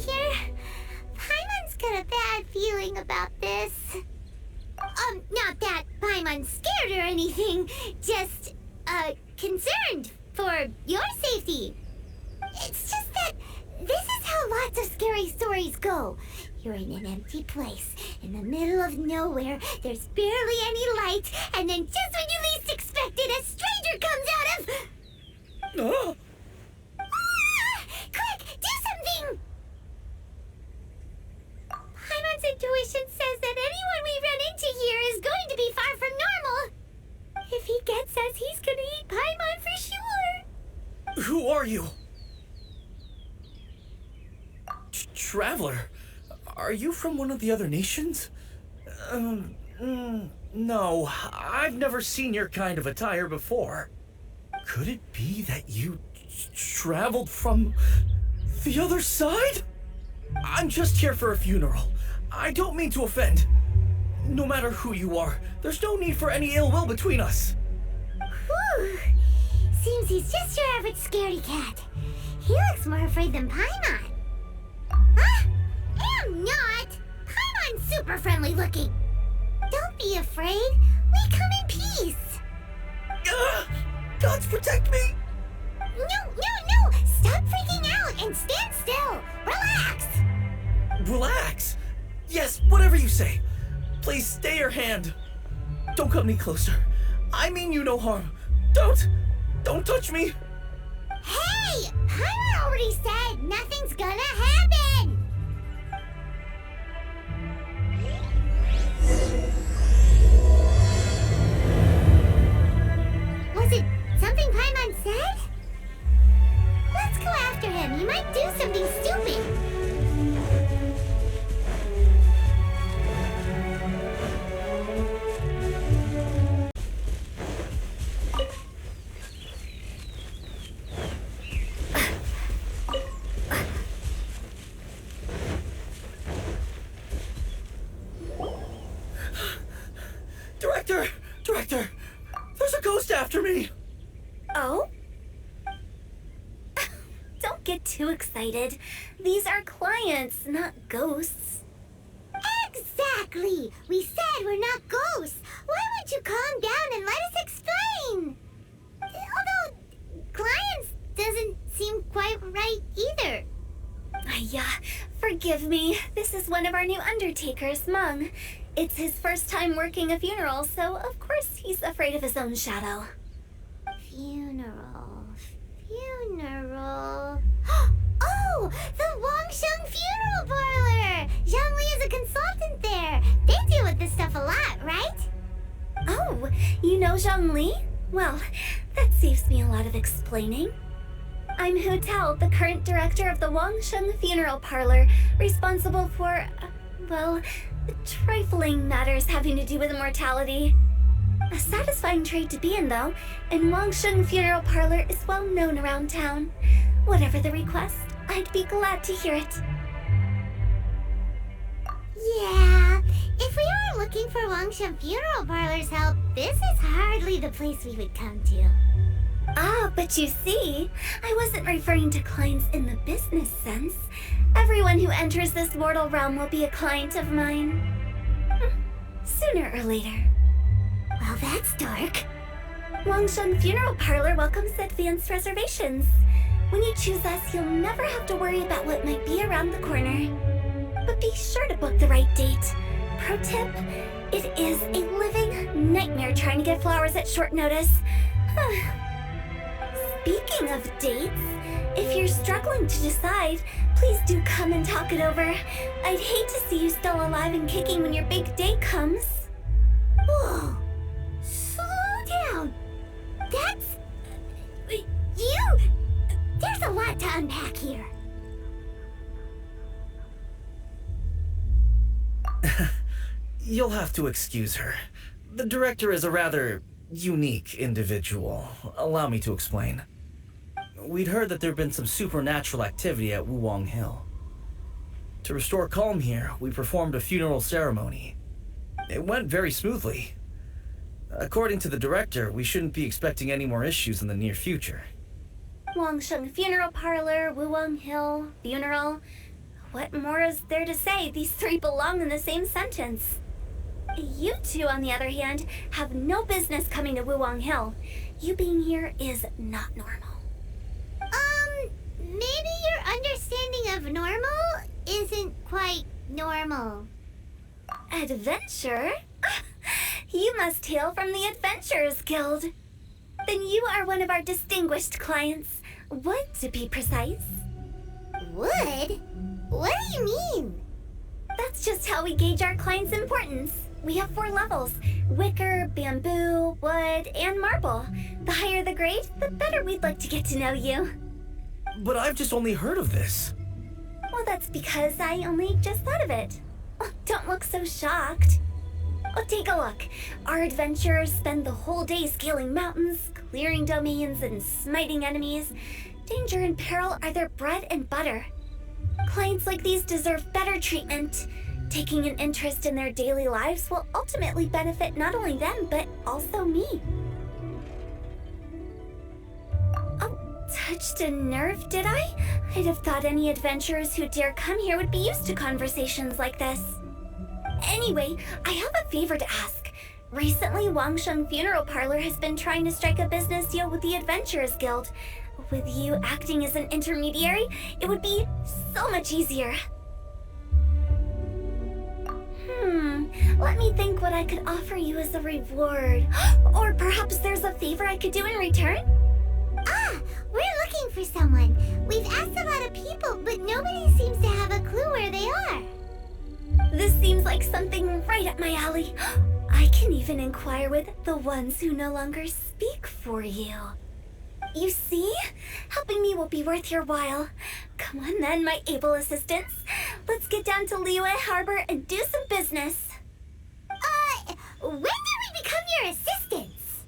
here? Paimon's got a bad feeling about this. Not that Paimon's scared or anything, just, concerned for your safety. It's just that this is how lots of scary stories go. You're in an empty place, in the middle of nowhere, there's barely any light, and then just when you least expect it, a stranger comes out of... Oh. Quick, do something! Paimon's intuition says that anyone we run into here is going to be far from normal. If he gets us, he's gonna eat Paimon for sure. Who are you? Traveler, are you from one of the other nations? No, I've never seen your kind of attire before. Could it be that you traveled from the other side? I'm just here for a funeral. I don't mean to offend. No matter who you are, there's no need for any ill will between us. Whew. Seems he's just your average scaredy cat. He looks more afraid than Paimon. Huh? I'm not! Paimon's super friendly looking. Don't be afraid. We come in peace. Gods protect me! No! Stop freaking out and stand still. Relax. Relax? Yes, whatever you say. Please stay your hand. Don't come any closer. I mean you no harm. Don't touch me. Hey! Paimon already said nothing's gonna happen. Was it something Paimon said? Let's go after him. He might do something stupid. Director! There's a ghost after me! Oh? Don't get too excited. These are clients, not ghosts. Exactly! We said we're not ghosts. Why won't you calm down and let us explain? Although, clients doesn't seem quite right either. Forgive me. This is one of our new undertakers, Meng. It's his first time working a funeral, so of course he's afraid of his own shadow. Funeral. Oh! The Wangsheng Funeral Parlor! Zhongli is a consultant there. They deal with this stuff a lot, right? Oh, you know Zhongli? Well, that saves me a lot of explaining. I'm Hu Tao, the current director of the Wangsheng Funeral Parlor, responsible for, trifling matters having to do with immortality. A satisfying trade to be in, though, and Wangsheng Funeral Parlor is well known around town. Whatever the request, I'd be glad to hear it. Yeah, if we were looking for Wangsheng Funeral Parlor's help, this is hardly the place we would come to. Ah, but you see, I wasn't referring to clients in the business sense. Everyone who enters this mortal realm will be a client of mine. Sooner or later. Well, that's dark. Wangsheng Funeral Parlor welcomes advanced reservations. When you choose us, you'll never have to worry about what might be around the corner. But be sure to book the right date. Pro tip, it is a living nightmare trying to get flowers at short notice. Speaking of dates, if you're struggling to decide, please do come and talk it over. I'd hate to see you still alive and kicking when your big day comes. Whoa! Slow down! That's... There's a lot to unpack here. You'll have to excuse her. The director is a rather unique individual. Allow me to explain. We'd heard that there'd been some supernatural activity at Wuwang Hill. To restore calm here, we performed a funeral ceremony. It went very smoothly. According to the director, we shouldn't be expecting any more issues in the near future. Wangsheng Funeral Parlor, Wuwang Hill, funeral. What more is there to say? These three belong in the same sentence. You two, on the other hand, have no business coming to Wuwang Hill. You being here is not normal. Maybe your understanding of normal isn't quite normal. Adventure? You must hail from the Adventurers Guild. Then you are one of our distinguished clients. Wood, to be precise. Wood? What do you mean? That's just how we gauge our clients' importance. We have 4 levels: wicker, bamboo, wood, and marble. The higher the grade, the better we'd like to get to know you. But I've just only heard of this. Well, that's because I only just thought of it. Oh, don't look so shocked. Oh, take a look. Our adventurers spend the whole day scaling mountains, clearing domains, and smiting enemies. Danger and peril are their bread and butter. Clients like these deserve better treatment. Taking an interest in their daily lives will ultimately benefit not only them, but also me. Oh, touched a nerve, did I? I'd have thought any adventurers who dare come here would be used to conversations like this. Anyway, I have a favor to ask. Recently, Wangsheng Funeral Parlor has been trying to strike a business deal with the Adventurers Guild. With you acting as an intermediary, it would be so much easier. Let me think what I could offer you as a reward. Or perhaps there's a favor I could do in return? We're looking for someone. We've asked a lot of people, but nobody seems to have a clue where they are. This seems like something right up my alley. I can even inquire with the ones who no longer speak for you. You see? Helping me will be worth your while. Come on then, my able assistants. Let's get down to Liyue Harbor and do some business. When did we become your assistants?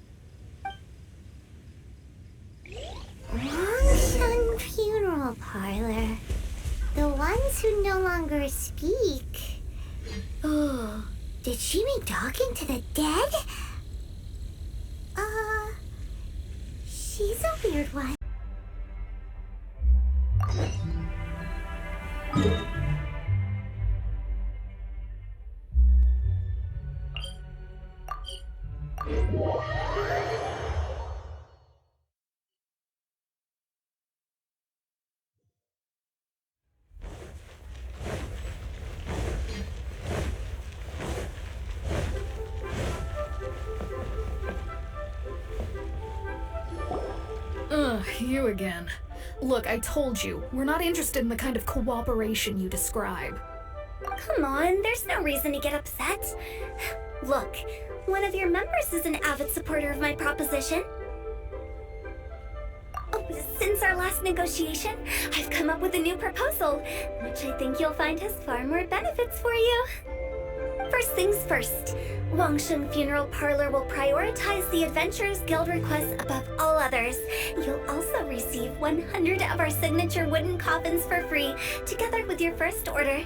Wangsheng Funeral Parlor. The ones who no longer speak. Oh, did she mean talking to the dead? She's a weird one. You again. Look, I told you, we're not interested in the kind of cooperation you describe. Come on, there's no reason to get upset. Look, one of your members is an avid supporter of my proposition. Oh, since our last negotiation, I've come up with a new proposal, which I think you'll find has far more benefits for you. First things first, Wangsheng Funeral Parlor will prioritize the Adventurers Guild requests above all others. You'll also receive 100 of our signature wooden coffins for free, together with your first order.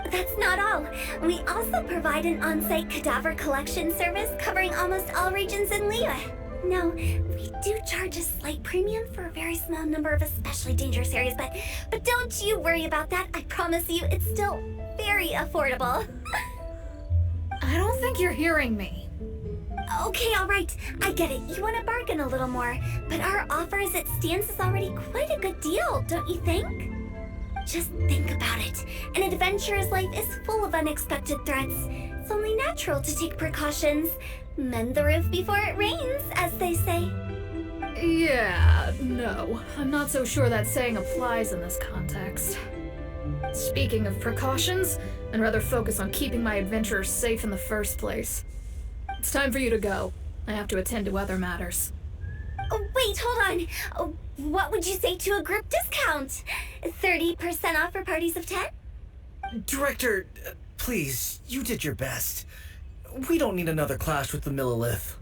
That's not all. We also provide an on-site cadaver collection service covering almost all regions in Liyue. Now, we do charge a slight premium for a very small number of especially dangerous areas, but don't you worry about that. I promise you, it's still very affordable. I don't think you're hearing me. Okay, all right. I get it. You want to bargain a little more, but our offer as it stands is already quite a good deal, don't you think? Just think about it. An adventurer's life is full of unexpected threats. It's only natural to take precautions. Mend the roof before it rains, as they say. Yeah, no. I'm not so sure that saying applies in this context. Speaking of precautions, I'd rather focus on keeping my adventurers safe in the first place. It's time for you to go. I have to attend to other matters. Oh, wait, hold on. Oh, what would you say to a group discount? 30% off for parties of 10? Director, please, you did your best. We don't need another clash with the Millilith.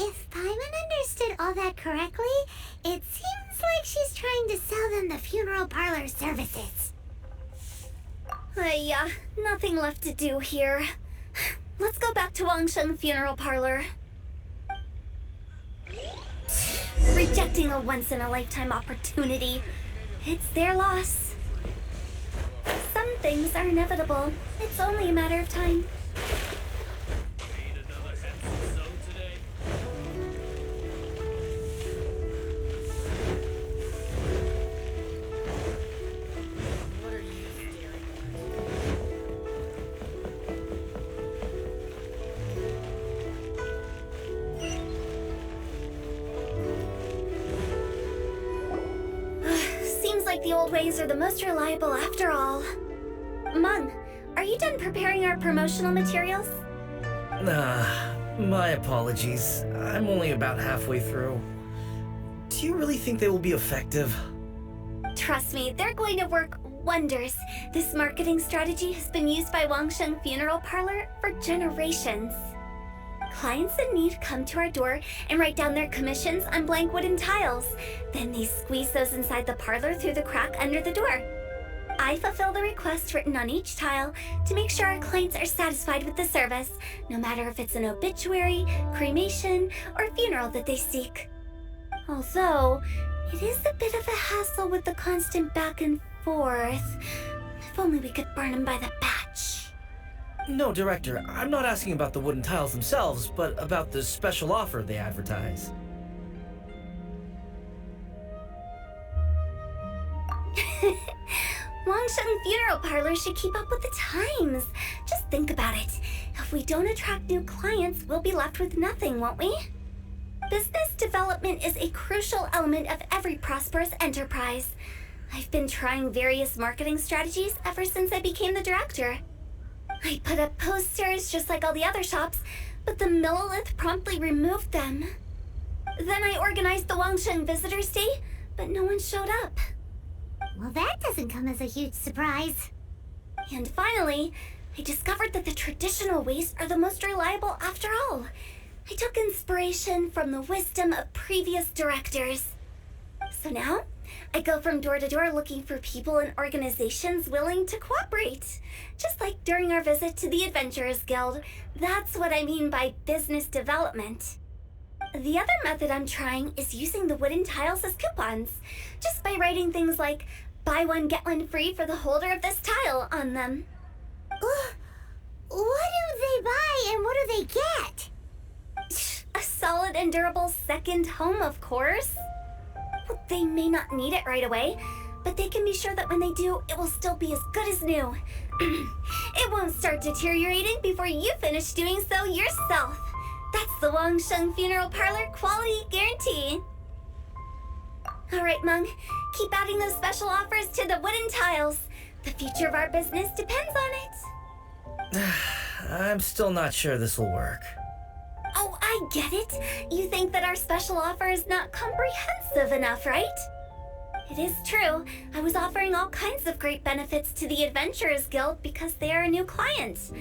If Paimon understood all that correctly, it seems like she's trying to sell them the funeral parlor services. Yeah, nothing left to do here. Let's go back to Wangsheng Funeral Parlor. Rejecting a once-in-a-lifetime opportunity. It's their loss. things are inevitable. It's only a matter of time. Like the old ways are the most reliable after all. Meng, are you done preparing our promotional materials? My apologies. I'm only about halfway through. Do you really think they will be effective? Trust me, they're going to work wonders. This marketing strategy has been used by Wangsheng Funeral Parlor for generations. Clients in need come to our door and write down their commissions on blank wooden tiles. Then they squeeze those inside the parlor through the crack under the door. I fulfill the requests written on each tile to make sure our clients are satisfied with the service, no matter if it's an obituary, cremation, or funeral that they seek. Although, it is a bit of a hassle with the constant back and forth. If only we could burn them by the batch. No, Director, I'm not asking about the wooden tiles themselves, but about the special offer they advertise. Wangsheng Funeral Parlor should keep up with the times. Just think about it. If we don't attract new clients, we'll be left with nothing, won't we? Business development is a crucial element of every prosperous enterprise. I've been trying various marketing strategies ever since I became the director. I put up posters just like all the other shops, but the Millilith promptly removed them. Then I organized the Wangsheng Visitors Day, but no one showed up. Well, that doesn't come as a huge surprise. And finally, I discovered that the traditional ways are the most reliable after all. I took inspiration from the wisdom of previous directors. So now, I go from door to door looking for people and organizations willing to cooperate. Just like during our visit to the Adventurers Guild. That's what I mean by business development. The other method I'm trying is using the wooden tiles as coupons. Just by writing things like, buy one get one free for the holder of this tile on them. What do they buy and what do they get? A solid and durable second home, of course. Well, they may not need it right away, but they can be sure that when they do, it will still be as good as new. It won't start deteriorating before you finish doing so yourself. That's the Wangsheng Funeral Parlor quality guarantee. All right, Meng, keep adding those special offers to the wooden tiles. The future of our business depends on it. I'm still not sure this will work. Oh, I get it. You think that our special offer is not comprehensive enough, right? It is true. I was offering all kinds of great benefits to the Adventurers Guild because they are a new client.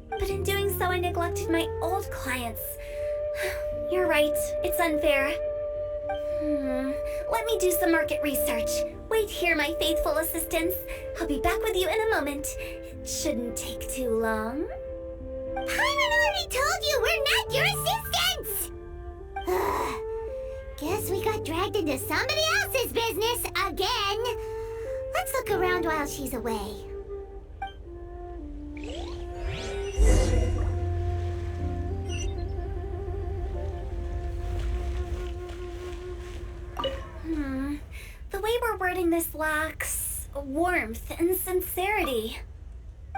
But in doing so, I neglected my old clients. You're right. It's unfair. Let me do some market research. Wait here, my faithful assistants. I'll be back with you in a moment. It shouldn't take too long. Paimon already told you we're not your assistants! Guess we got dragged into somebody else's business again. Let's look around while she's away. The way we're wording this lacks warmth and sincerity.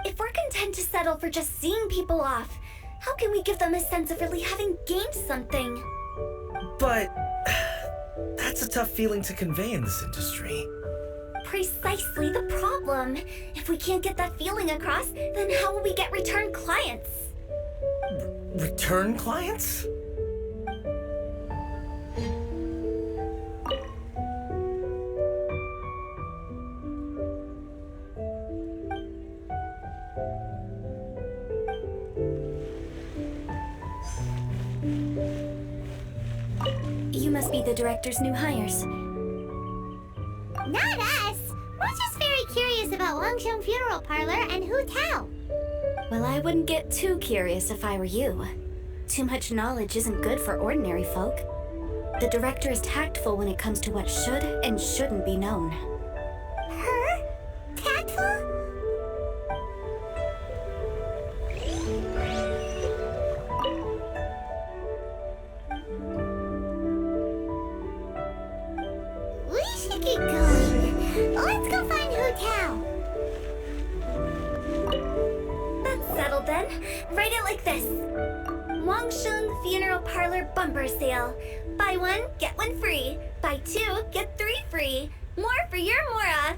If we're content to settle for just seeing people off, how can we give them a sense of really having gained something? But that's a tough feeling to convey in this industry. Precisely the problem. If we can't get that feeling across, then how will we get return clients? Return clients? You must be the director's new hires. Not us! We're just very curious about Wangsheng Funeral Parlor and Hu Tao. Well, I wouldn't get too curious if I were you. Too much knowledge isn't good for ordinary folk. The director is tactful when it comes to what should and shouldn't be known. Her? Tactful? keep going. Let's go find Hu Tao. That's settled then. Write it like this. Wangsheng Funeral Parlor Bumper Sale. Buy one, get one free. Buy two, get three free. More for your Mora.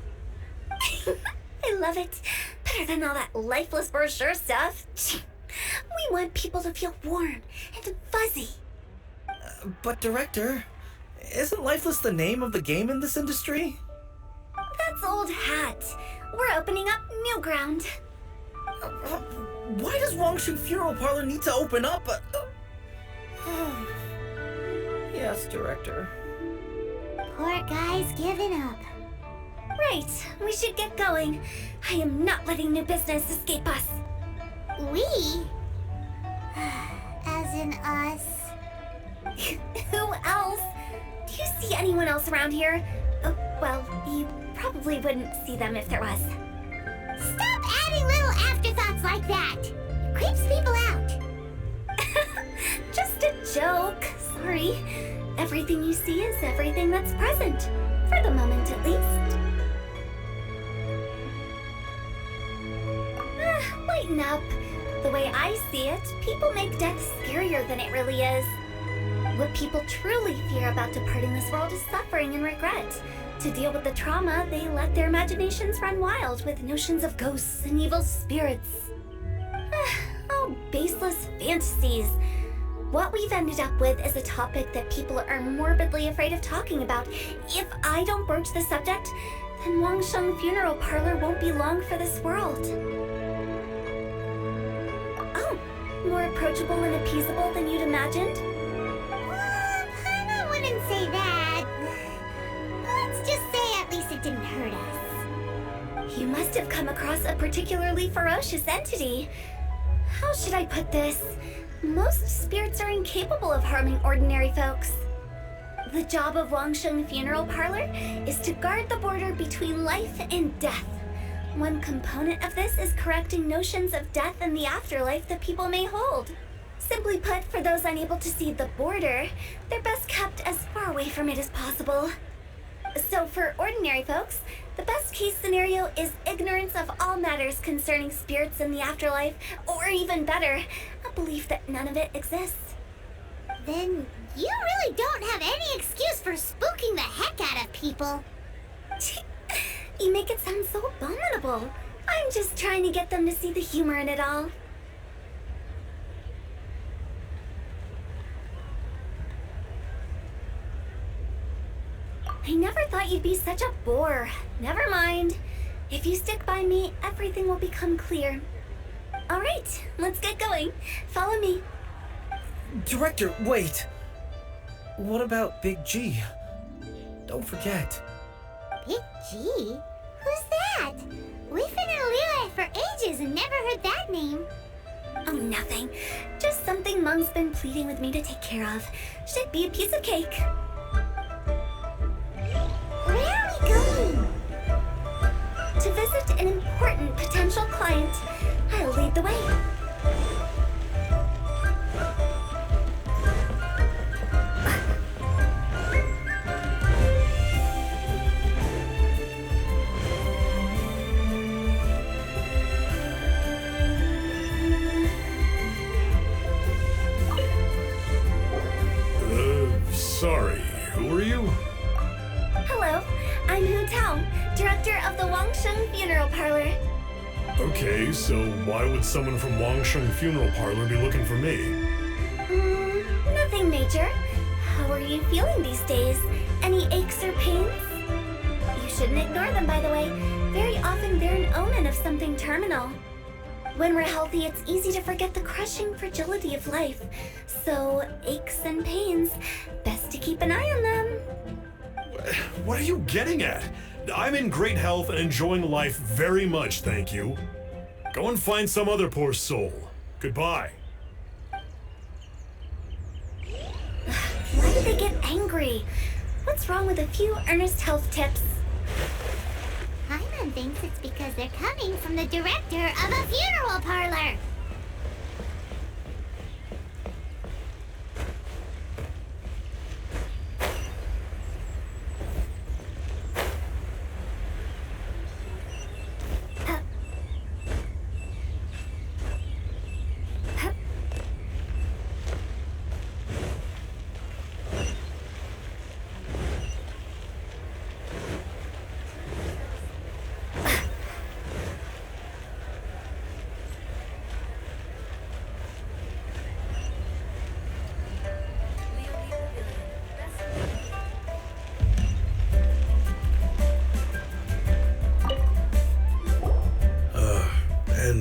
I love it. Better than all that lifeless brochure stuff. We want people to feel warm and fuzzy. But Director, isn't Lifeless the name of the game in this industry? That's old hat. We're opening up new ground. Why does Wangsheng Funeral Parlor need to open up? Yes, Director. Poor guy's giving up. Right, we should get going. I am not letting new business escape us. We? As in us. Who else? Do you see anyone else around here? Oh, well, you probably wouldn't see them if there was. Stop adding little afterthoughts like that. It creeps people out. Just a joke. Sorry. Everything you see is everything that's present. For the moment, at least. Lighten up. The way I see it, people make death scarier than it really is. What people truly fear about departing this world is suffering and regret. To deal with the trauma, they let their imaginations run wild with notions of ghosts and evil spirits. Oh, baseless fantasies. What we've ended up with is a topic that people are morbidly afraid of talking about. If I don't broach the subject, then Wangsheng Funeral Parlor won't be long for this world. Oh, more approachable and appeasable than you'd imagined? I wouldn't say that. Let's just say at least it didn't hurt us. You must have come across a particularly ferocious entity. How should I put this? Most spirits are incapable of harming ordinary folks. The job of Wangsheng Funeral Parlor is to guard the border between life and death. One component of this is correcting notions of death and the afterlife that people may hold. Simply put, for those unable to see the border, they're best kept as far away from it as possible. So for ordinary folks, the best case scenario is ignorance of all matters concerning spirits in the afterlife, or even better, a belief that none of it exists. Then you really don't have any excuse for spooking the heck out of people. You make it sound so abominable. I'm just trying to get them to see the humor in it all. I never thought you'd be such a bore. Never mind. If you stick by me, everything will become clear. All right, let's get going. Follow me. Director, wait. What about Big G? Don't forget. Big G? Who's that? We've been in Liyue for ages and never heard that name. Oh, nothing. Just something Meng's been pleading with me to take care of. Should be a piece of cake. Where are we going? To visit an important potential client. I'll lead the way. Sorry, who are you? Hello, I'm Hu Tao, director of the Wangsheng Funeral Parlor. Okay, so why would someone from Wangsheng Funeral Parlor be looking for me? Nothing major. How are you feeling these days? Any aches or pains? You shouldn't ignore them, by the way. Very often they're an omen of something terminal. When we're healthy, it's easy to forget the crushing fragility of life. So, aches and pains, best to keep an eye on them. What are you getting at? I'm in great health and enjoying life very much, thank you. Go and find some other poor soul. Goodbye. Why do they get angry? What's wrong with a few earnest health tips? Paimon thinks it's because they're coming from the director of a funeral parlor.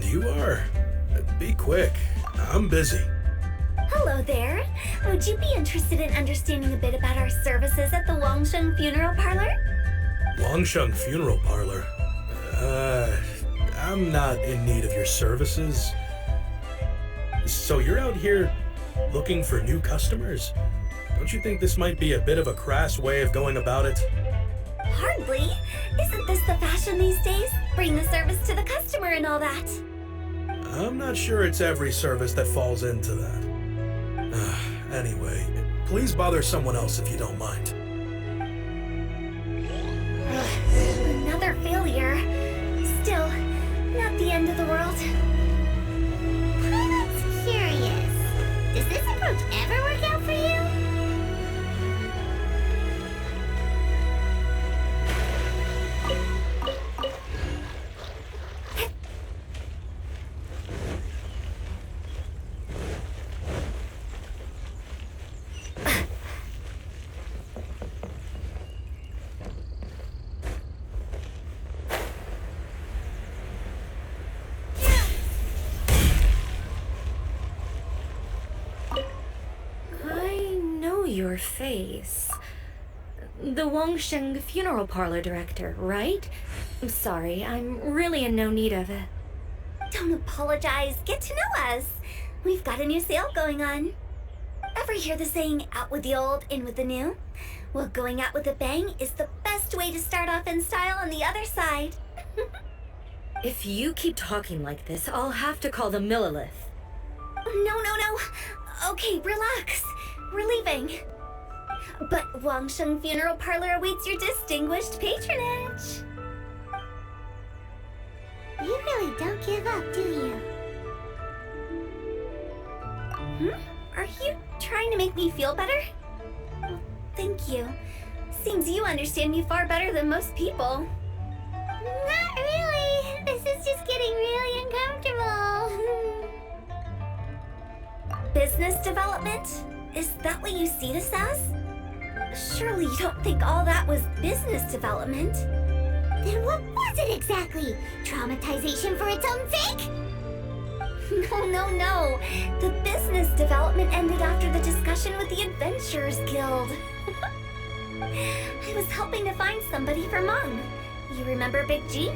You are? Be quick. I'm busy. Hello there. Would you be interested in understanding a bit about our services at the Wangsheng Funeral Parlor? Wangsheng Funeral Parlor? I'm not in need of your services. So you're out here looking for new customers? Don't you think this might be a bit of a crass way of going about it? Hardly. Isn't this the fashion these days? Bring the service to the customer and all that. I'm not sure it's every service that falls into that. Anyway, please bother someone else if you don't mind. Another failure. Still, not the end of the world. I'm curious. Does this approach ever work out for you? Your face. The Wangsheng Funeral Parlor director, right? I'm sorry, I'm really in no need of it. Don't apologize. Get to know us. We've got a new sale going on. Ever hear the saying, out with the old, in with the new? Well, going out with a bang is the best way to start off in style on the other side. If you keep talking like this, I'll have to call the Millilith. No. Okay, relax. We're leaving. But Wangsheng Funeral Parlor awaits your distinguished patronage. You really don't give up, do you? Are you trying to make me feel better? Well, thank you. Seems you understand me far better than most people. Not really. This is just getting really uncomfortable. Business development? Is that what you see this as? Surely you don't think all that was business development? Then what was it exactly? Traumatization for its own sake? No. The business development ended after the discussion with the Adventurers Guild. I was helping to find somebody for Meng. You remember Big G?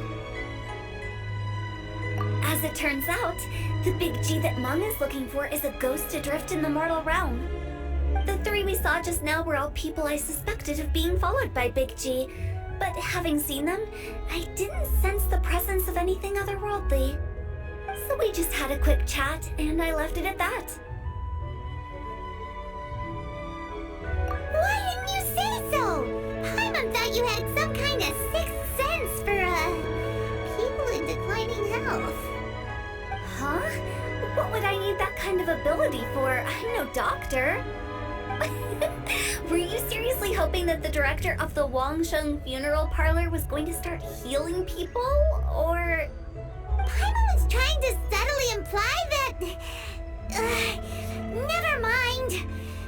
As it turns out, the Big G that Meng is looking for is a ghost adrift in the mortal realm. The three we saw just now were all people I suspected of being followed by Big G, but having seen them, I didn't sense the presence of anything otherworldly. So we just had a quick chat, and I left it at that. Why didn't you say so? Paimon thought you had some kind of sixth sense for, people in declining health. Huh? What would I need that kind of ability for? I'm no doctor. Were you seriously hoping that the director of the Wangsheng Funeral Parlor was going to start healing people, or...? Paimon was trying to subtly imply that... never mind.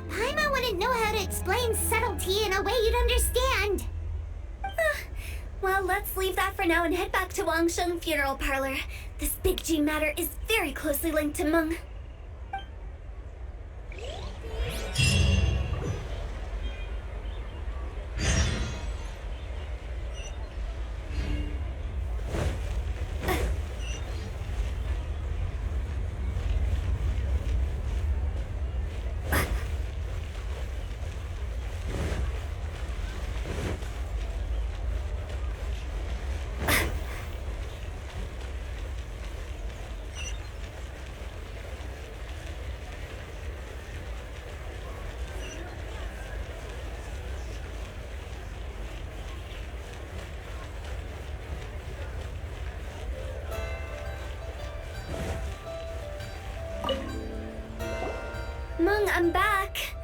Paimon wouldn't know how to explain subtlety in a way you'd understand. Well, let's leave that for now and head back to Wangsheng Funeral Parlor. This Big G matter is very closely linked to Meng. Meng, I'm back.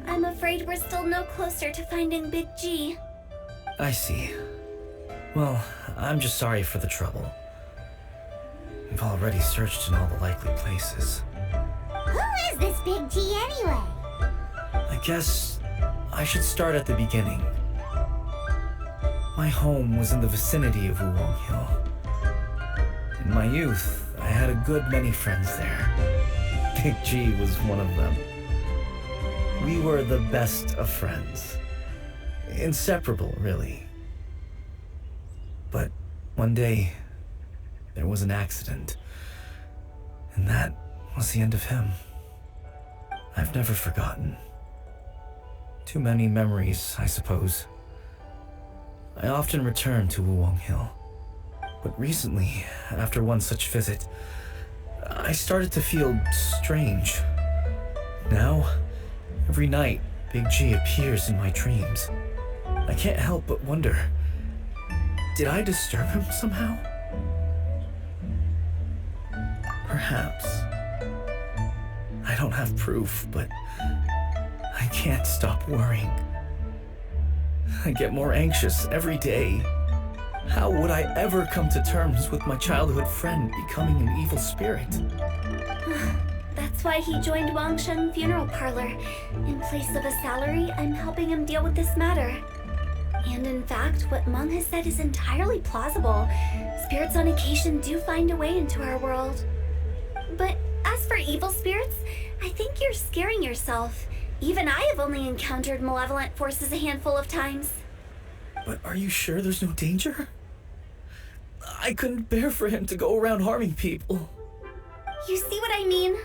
I'm afraid we're still no closer to finding Big G. I see. Well, I'm just sorry for the trouble. We've already searched in all the likely places. Who is this Big G anyway? I guess I should start at the beginning. My home was in the vicinity of Wuwang Hill. In my youth, I had a good many friends there. Big G was one of them. We were the best of friends. Inseparable, really. But one day, there was an accident. And that was the end of him. I've never forgotten. Too many memories, I suppose. I often return to Wuwang Hill. But recently, after one such visit, I started to feel strange. Now, every night, Big G appears in my dreams. I can't help but wonder, did I disturb him somehow? Perhaps. I don't have proof, but I can't stop worrying. I get more anxious every day. How would I ever come to terms with my childhood friend becoming an evil spirit? That's why he joined Wangsheng Funeral Parlor. In place of a salary, I'm helping him deal with this matter. And in fact, what Meng has said is entirely plausible. Spirits on occasion do find a way into our world. But as for evil spirits, I think you're scaring yourself. Even I have only encountered malevolent forces a handful of times. But are you sure there's no danger? I couldn't bear for him to go around harming people. You see what I mean?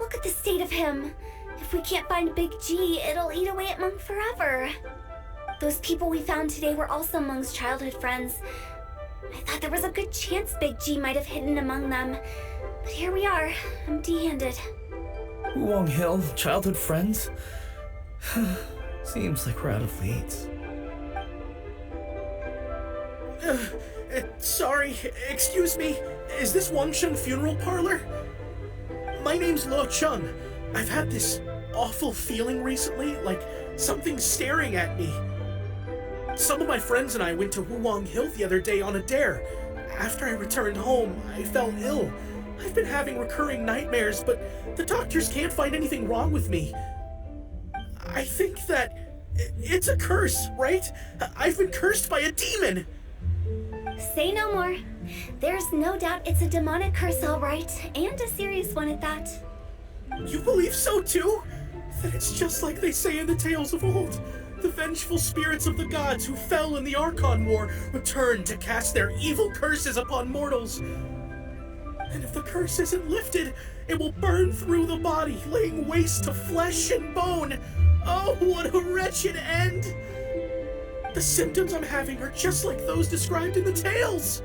Look at the state of him. If we can't find Big G, it'll eat away at Meng forever. Those people we found today were also Meng's childhood friends. I thought there was a good chance Big G might have hidden among them. But here we are, empty-handed. Wuwang Hill, childhood friends? Seems like we're out of leads. Sorry, excuse me. Is this Wangsheng Funeral Parlor? My name's Lo Chung. I've had this awful feeling recently, like something's staring at me. Some of my friends and I went to Wuwang Hill the other day on a dare. After I returned home, I fell ill. I've been having recurring nightmares, but the doctors can't find anything wrong with me. I think that it's a curse, right? I've been cursed by a demon. Say no more. There's no doubt it's a demonic curse, all right, and a serious one at that. You believe so too? Then it's just like they say in the tales of old. The vengeful spirits of the gods who fell in the Archon War return to cast their evil curses upon mortals. And if the curse isn't lifted, it will burn through the body, laying waste to flesh and bone. Oh, what a wretched end! The symptoms I'm having are just like those described in the tales.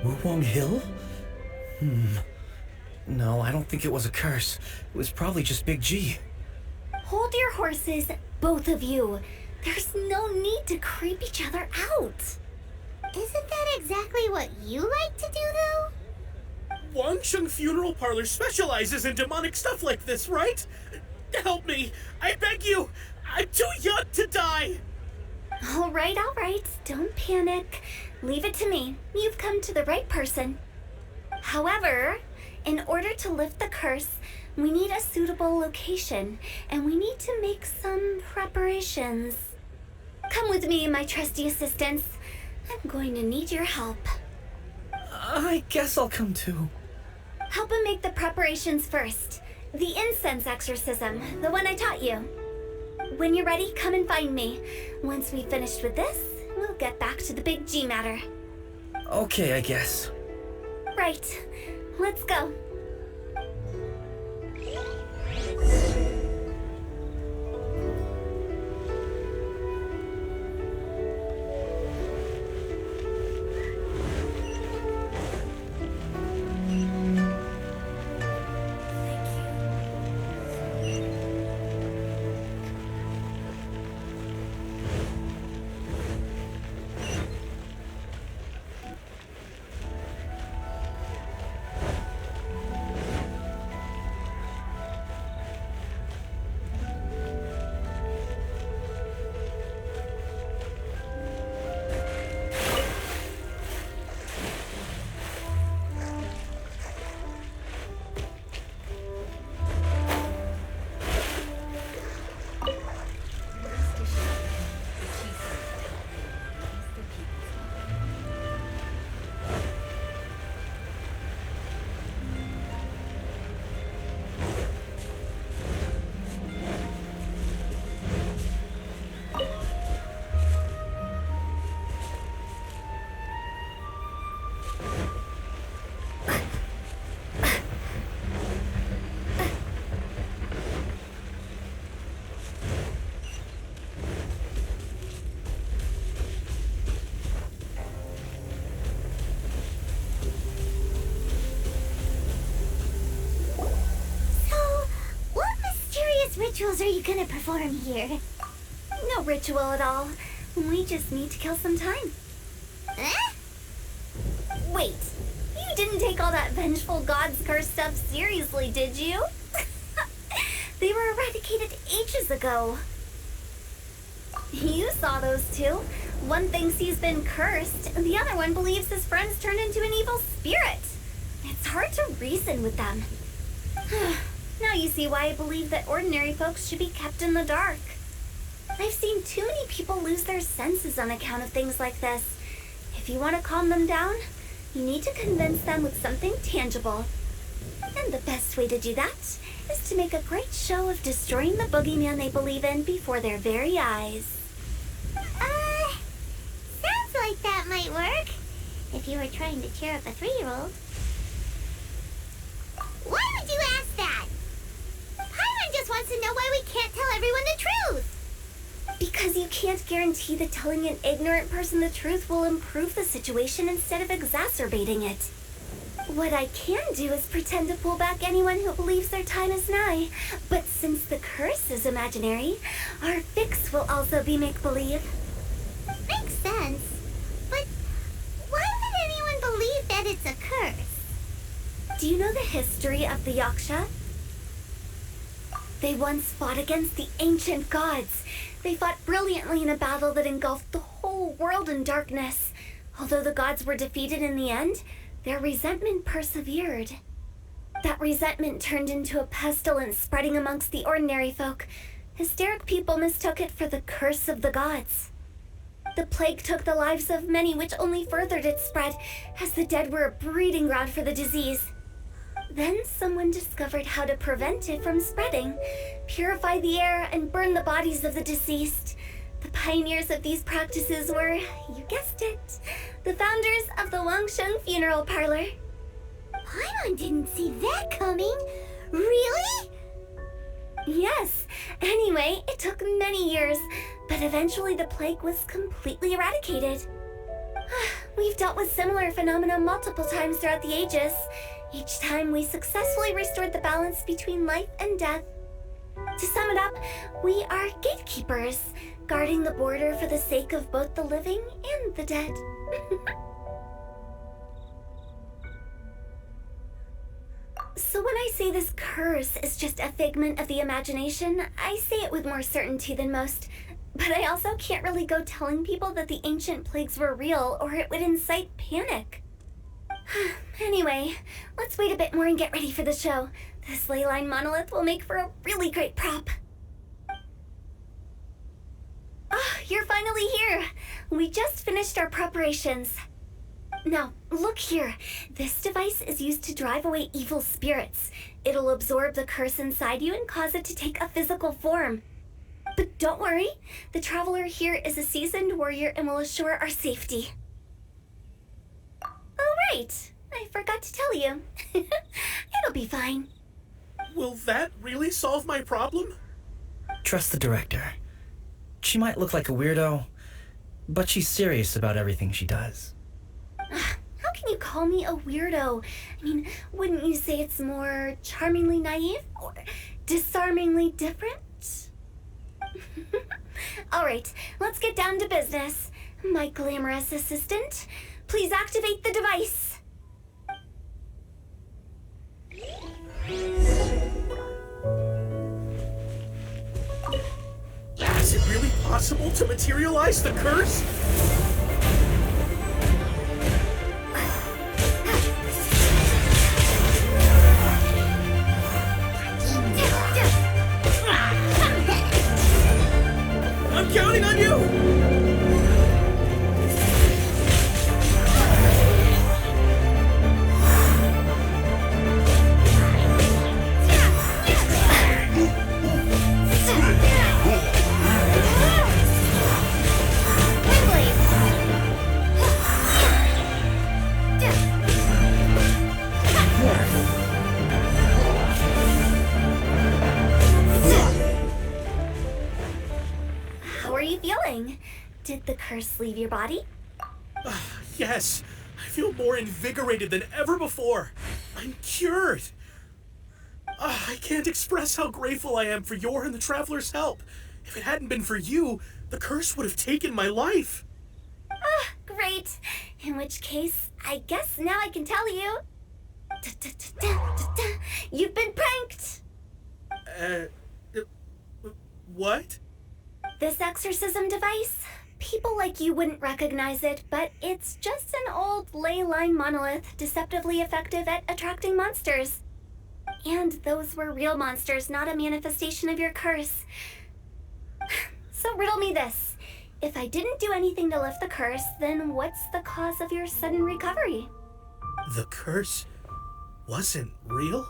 Wuwang Hill? No, I don't think it was a curse. It was probably just Big G. Hold your horses, both of you. There's no need to creep each other out. Isn't that exactly what you like to do, though? Wangsheng Funeral Parlor specializes in demonic stuff like this, right? Help me, I beg you. I'm too young to die. All right. Don't panic. Leave it to me. You've come to the right person. However, in order to lift the curse, we need a suitable location, and we need to make some preparations. Come with me, my trusty assistants. I'm going to need your help. I guess I'll come too. Help him make the preparations first. The incense exorcism, the one I taught you. When you're ready, come and find me. Once we've finished with this, we'll get back to the Big G matter. Okay, I guess. Right. Let's go. serious rituals are you gonna perform here? No ritual at all. We just need to kill some time. Eh? Wait, you didn't take all that vengeful god's curse stuff seriously, did you? They were eradicated ages ago. You saw those two. One thinks he's been cursed, and the other one believes his friends turned into an evil spirit. It's hard to reason with them. Now you see why I believe that ordinary folks should be kept in the dark. I've seen too many people lose their senses on account of things like this. If you want to calm them down, you need to convince them with something tangible. And the best way to do that is to make a great show of destroying the boogeyman they believe in before their very eyes. Sounds like that might work. If you were trying to cheer up a 3-year-old. Why would you ask that? Paimon just wants to know why we can't tell everyone the truth. Because you can't guarantee that telling an ignorant person the truth will improve the situation instead of exacerbating it. What I can do is pretend to pull back anyone who believes their time is nigh. But since the curse is imaginary, our fix will also be make-believe. Makes sense. But why would anyone believe that it's a curse? Do you know the history of the Yaksha? They once fought against the ancient gods. They fought brilliantly in a battle that engulfed the whole world in darkness. Although the gods were defeated in the end, their resentment persevered. That resentment turned into a pestilence spreading amongst the ordinary folk. Hysteric people mistook it for the curse of the gods. The plague took the lives of many, which only furthered its spread, as the dead were a breeding ground for the disease. Then someone discovered how to prevent it from spreading, purify the air, and burn the bodies of the deceased. The pioneers of these practices were, you guessed it, the founders of the Wangsheng funeral parlor. Paimon didn't see that coming. Really? Yes. Anyway, it took many years, but eventually the plague was completely eradicated. We've dealt with similar phenomena multiple times throughout the ages. Each time we successfully restored the balance between life and death. To sum it up, we are gatekeepers, guarding the border for the sake of both the living and the dead. So when I say this curse is just a figment of the imagination, I say it with more certainty than most. But I also can't really go telling people that the ancient plagues were real, or it would incite panic. Anyway, let's wait a bit more and get ready for the show. This ley line monolith will make for a really great prop. Oh, you're finally here. We just finished our preparations. Now, look here. This device is used to drive away evil spirits. It'll absorb the curse inside you and cause it to take a physical form. But don't worry, the traveler here is a seasoned warrior and will assure our safety. Oh, right. I forgot to tell you. It'll be fine. Will that really solve my problem? Trust the director. She might look like a weirdo, but she's serious about everything she does. How can you call me a weirdo? I mean, wouldn't you say it's more charmingly naive or disarmingly different? All right, let's get down to business. My glamorous assistant, please activate the device. Is it really possible to materialize the curse? I'm counting on you! Did the curse leave your body? Yes, I feel more invigorated than ever before. I'm cured. I can't express how grateful I am for your and the traveler's help. If it hadn't been for you, the curse would have taken my life. Great. In which case, I guess now I can tell you. You've been pranked! What? This exorcism device? People like you wouldn't recognize it, but it's just an old ley line monolith deceptively effective at attracting monsters. And those were real monsters, not a manifestation of your curse. So riddle me this. If I didn't do anything to lift the curse, then what's the cause of your sudden recovery? The curse wasn't real?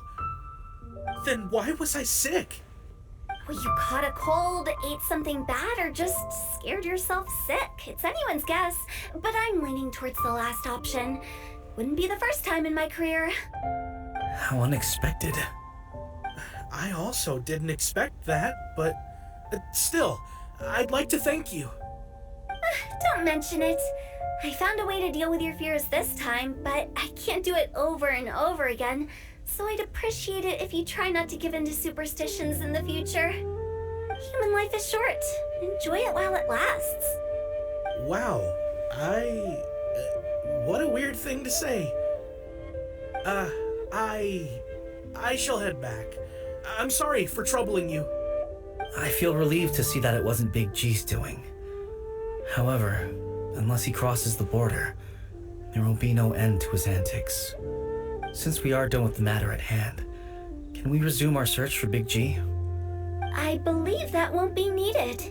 Then why was I sick? Well, you caught a cold, ate something bad, or just scared yourself sick. It's anyone's guess, but I'm leaning towards the last option. Wouldn't be the first time in my career. How unexpected. I also didn't expect that, but still, I'd like to thank you. Don't mention it. I found a way to deal with your fears this time, but I can't do it over and over again. So I'd appreciate it if you try not to give in to superstitions in the future. Human life is short. Enjoy it while it lasts. Wow, what a weird thing to say. I shall head back. I'm sorry for troubling you. I feel relieved to see that it wasn't Big G's doing. However, unless he crosses the border, there will be no end to his antics. Since we are done with the matter at hand, can we resume our search for Big G? I believe that won't be needed.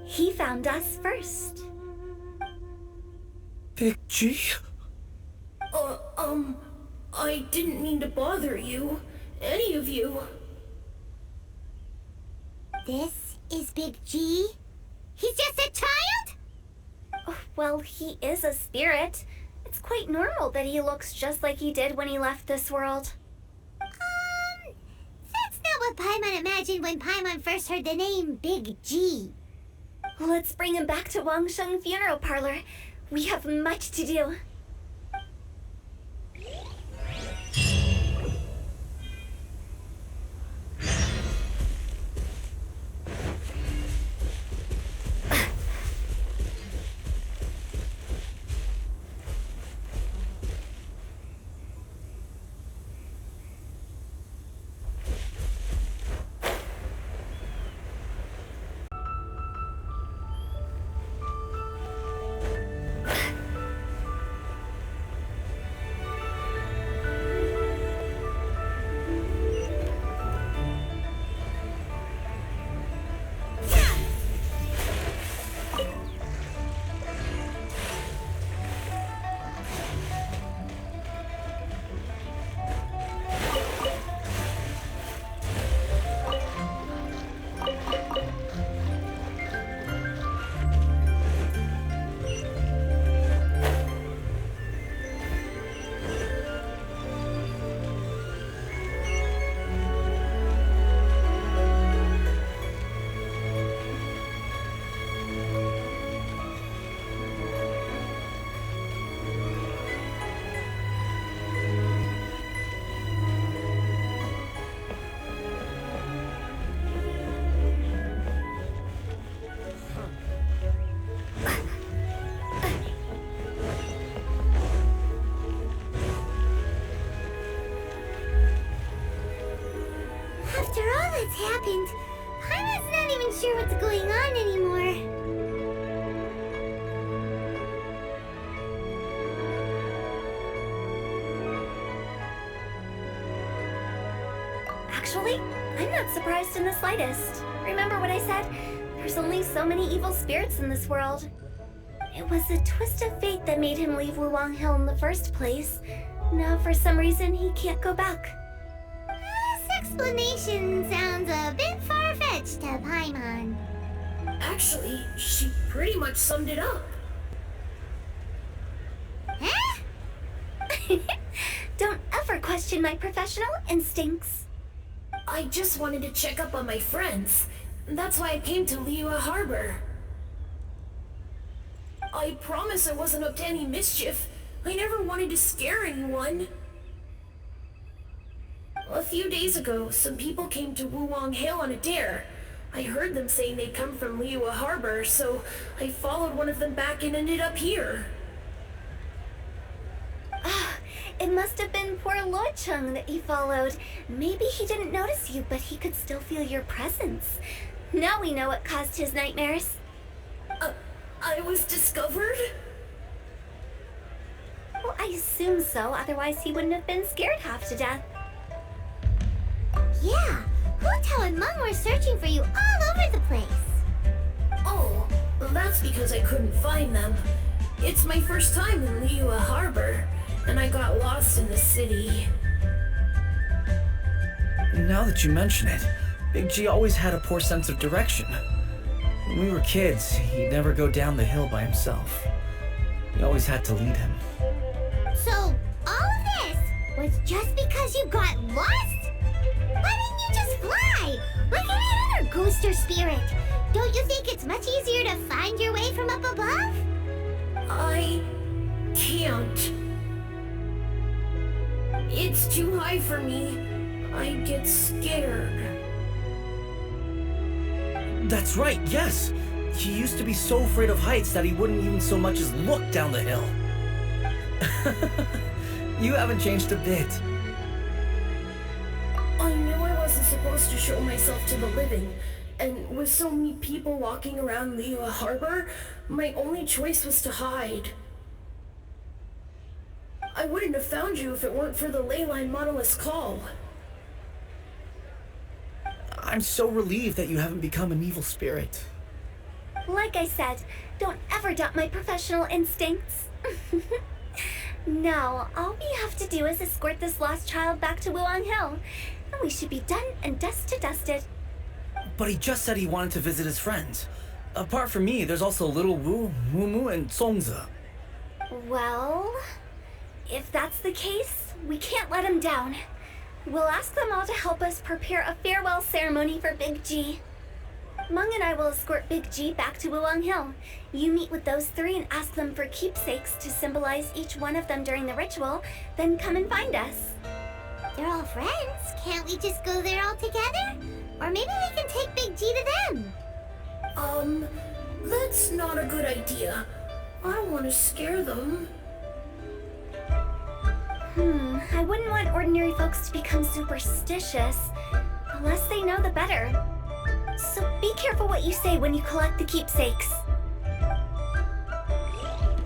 He found us first. Big G? I didn't mean to bother you. Any of you. This is Big G? He's just a child? Oh, well, he is a spirit. It's quite normal that he looks just like he did when he left this world. That's not what Paimon imagined when Paimon first heard the name Big G. Let's bring him back to Wangsheng Funeral Parlor. We have much to do. After all that's happened, Paimon's not even sure what's going on anymore. Actually, I'm not surprised in the slightest. Remember what I said? There's only so many evil spirits in this world. It was a twist of fate that made him leave Wuwang Hill in the first place. Now, for some reason, he can't go back. This explanation sounds a bit far-fetched to Paimon. Actually, she pretty much summed it up. Huh? Don't ever question my professional instincts. I just wanted to check up on my friends. That's why I came to Liyue Harbor. I promise I wasn't up to any mischief. I never wanted to scare anyone. A few days ago, some people came to Wuwang Hill on a dare. I heard them saying they'd come from Liyue Harbor, so I followed one of them back and ended up here. It must have been poor Luocheng that you followed. Maybe he didn't notice you, but he could still feel your presence. Now we know what caused his nightmares. I was discovered? Well, I assume so, otherwise he wouldn't have been scared half to death. Yeah, Hu Tao and Meng were searching for you all over the place. Oh, well, that's because I couldn't find them. It's my first time in Liyue Harbor, and I got lost in the city. Now that you mention it, Big G always had a poor sense of direction. When we were kids, he'd never go down the hill by himself. We always had to lead him. So, all of this was just because you got lost? Why didn't you just fly? Like any other ghost or spirit? Don't you think it's much easier to find your way from up above? I can't. It's too high for me. I get scared. That's right, yes! He used to be so afraid of heights that he wouldn't even so much as look down the hill. You haven't changed a bit. I knew I wasn't supposed to show myself to the living, and with so many people walking around Liyue Harbor, my only choice was to hide. I wouldn't have found you if it weren't for the leyline monolith's call. I'm so relieved that you haven't become an evil spirit. Like I said, don't ever doubt my professional instincts. Now, all we have to do is escort this lost child back to Wuwang Hill, and we should be done and dusted. But he just said he wanted to visit his friends. Apart from me, there's also Little Wu, Mumu, and Songza. Well, if that's the case, we can't let him down. We'll ask them all to help us prepare a farewell ceremony for Big G. Meng and I will escort Big G back to Wuwang Hill. You meet with those three and ask them for keepsakes to symbolize each one of them during the ritual, then come and find us. They're all friends. Can't we just go there all together? Or maybe we can take Big G to them. That's not a good idea. I don't want to scare them. I wouldn't want ordinary folks to become superstitious. The less they know, the better. So be careful what you say when you collect the keepsakes.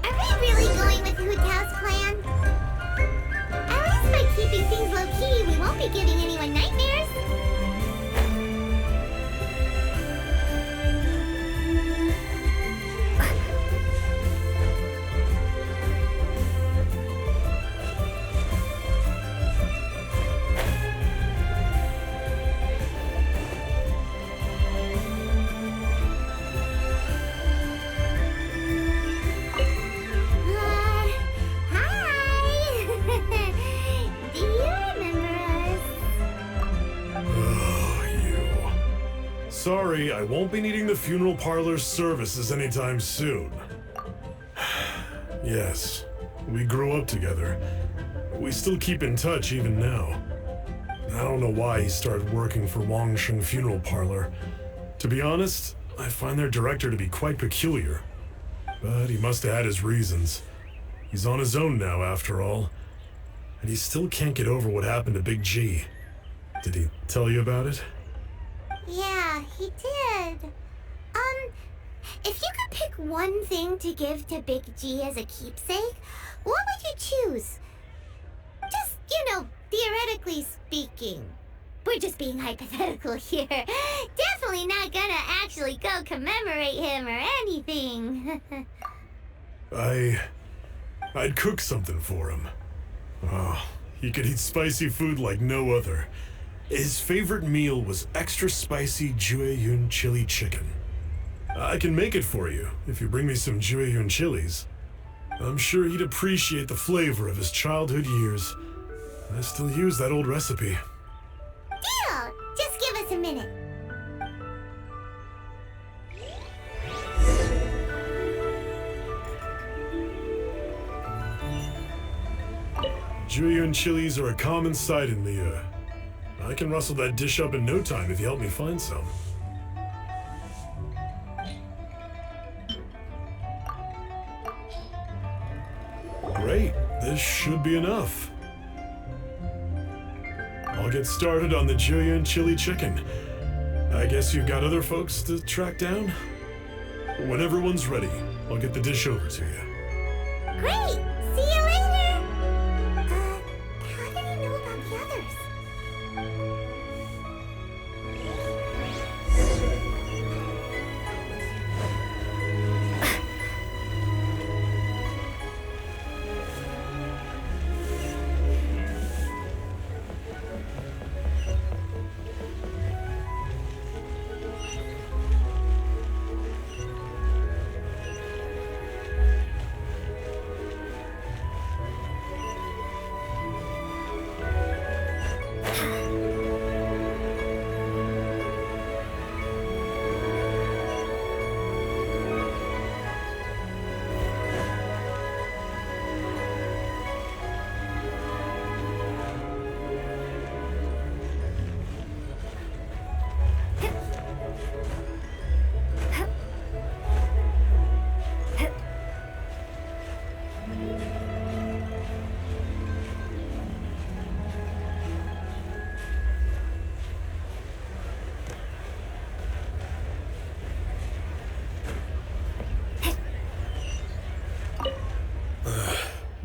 Are we really going with Hu Tao's plan? At least by keeping things low-key, we won't be giving anyone nightmares. Sorry, I won't be needing the funeral parlor's services anytime soon. Yes, we grew up together. We still keep in touch even now. I don't know why he started working for Wangsheng Funeral Parlor. To be honest, I find their director to be quite peculiar. But he must have had his reasons. He's on his own now, after all. And he still can't get over what happened to Big G. Did he tell you about it? Yeah, he did. If you could pick one thing to give to Big G as a keepsake, what would you choose? Just, theoretically speaking. We're just being hypothetical here. Definitely not gonna actually go commemorate him or anything. I'd cook something for him. Oh, he could eat spicy food like no other. His favorite meal was extra spicy Jueyun chili chicken. I can make it for you if you bring me some Jueyun chilies. I'm sure he'd appreciate the flavor of his childhood years. I still use that old recipe. Deal! Just give us a minute. Jueyun chilies are a common sight in Liyue. I can rustle that dish up in no time if you help me find some. Great, this should be enough. I'll get started on the Julian chili chicken. I guess you've got other folks to track down? When everyone's ready, I'll get the dish over to you. Great! See you later! How did he know about the others?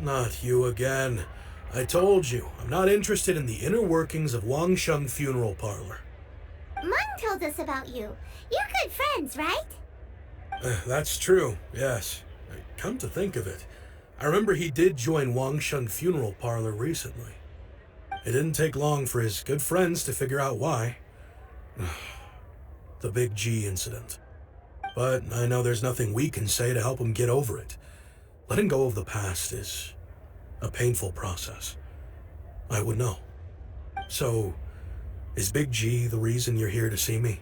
Not you again. I told you, I'm not interested in the inner workings of Wangsheng Funeral Parlor. Meng told us about you. You're good friends, right? That's true, yes. Come to think of it, I remember he did join Wangsheng Funeral Parlor recently. It didn't take long for his good friends to figure out why. The Big G incident. But I know there's nothing we can say to help him get over it. Letting go of the past is a painful process. I would know. So, is Big G the reason you're here to see me?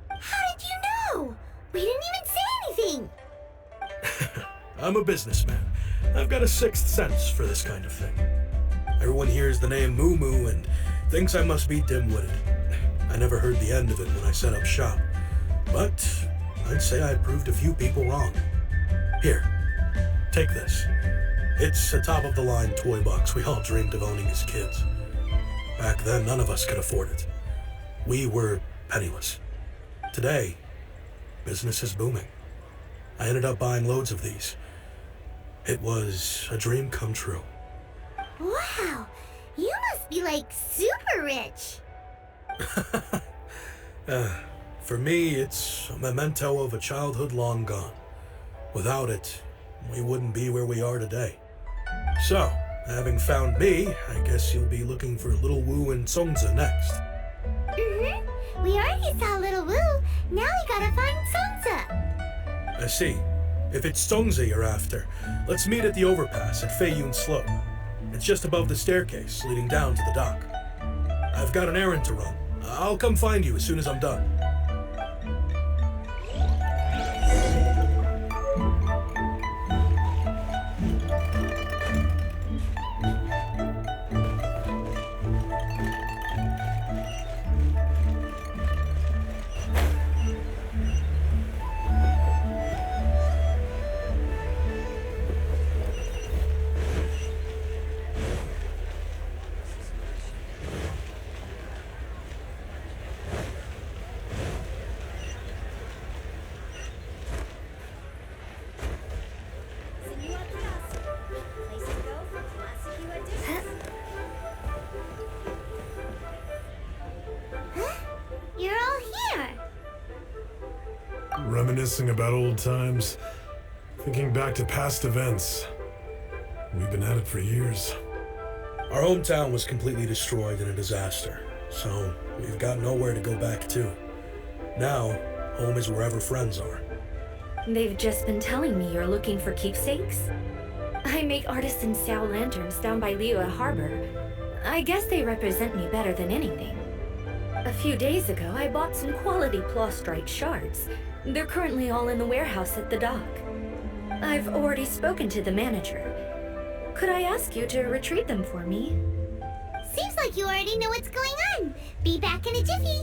How did you know? We didn't even say anything. I'm a businessman. I've got a sixth sense for this kind of thing. Everyone hears the name Moo Moo and thinks I must be dim-witted. I never heard the end of it when I set up shop. But I'd say I proved a few people wrong. Here, take this. It's a top-of-the-line toy box we all dreamed of owning as kids. Back then, none of us could afford it. We were penniless. Today, business is booming. I ended up buying loads of these. It was a dream come true. Wow, you must be like super rich. For me, it's a memento of a childhood long gone. Without it, we wouldn't be where we are today. So, having found me, I guess you'll be looking for Little Wu and Songza next. Mm-hmm. We already saw Little Wu. Now we gotta find Songza. I see. If it's Songza you're after, let's meet at the overpass at Feiyun Slope. It's just above the staircase leading down to the dock. I've got an errand to run. I'll come find you as soon as I'm done. You're all here. Reminiscing about old times, thinking back to past events. We've been at it for years. Our hometown was completely destroyed in a disaster, so we've got nowhere to go back to. Now, home is wherever friends are. They've just been telling me you're looking for keepsakes. I make artisan Sao lanterns down by Liyue Harbor. I guess they represent me better than anything. A few days ago, I bought some quality plastrite shards. They're currently all in the warehouse at the dock. I've already spoken to the manager. Could I ask you to retrieve them for me? Seems like you already know what's going on. Be back in a jiffy.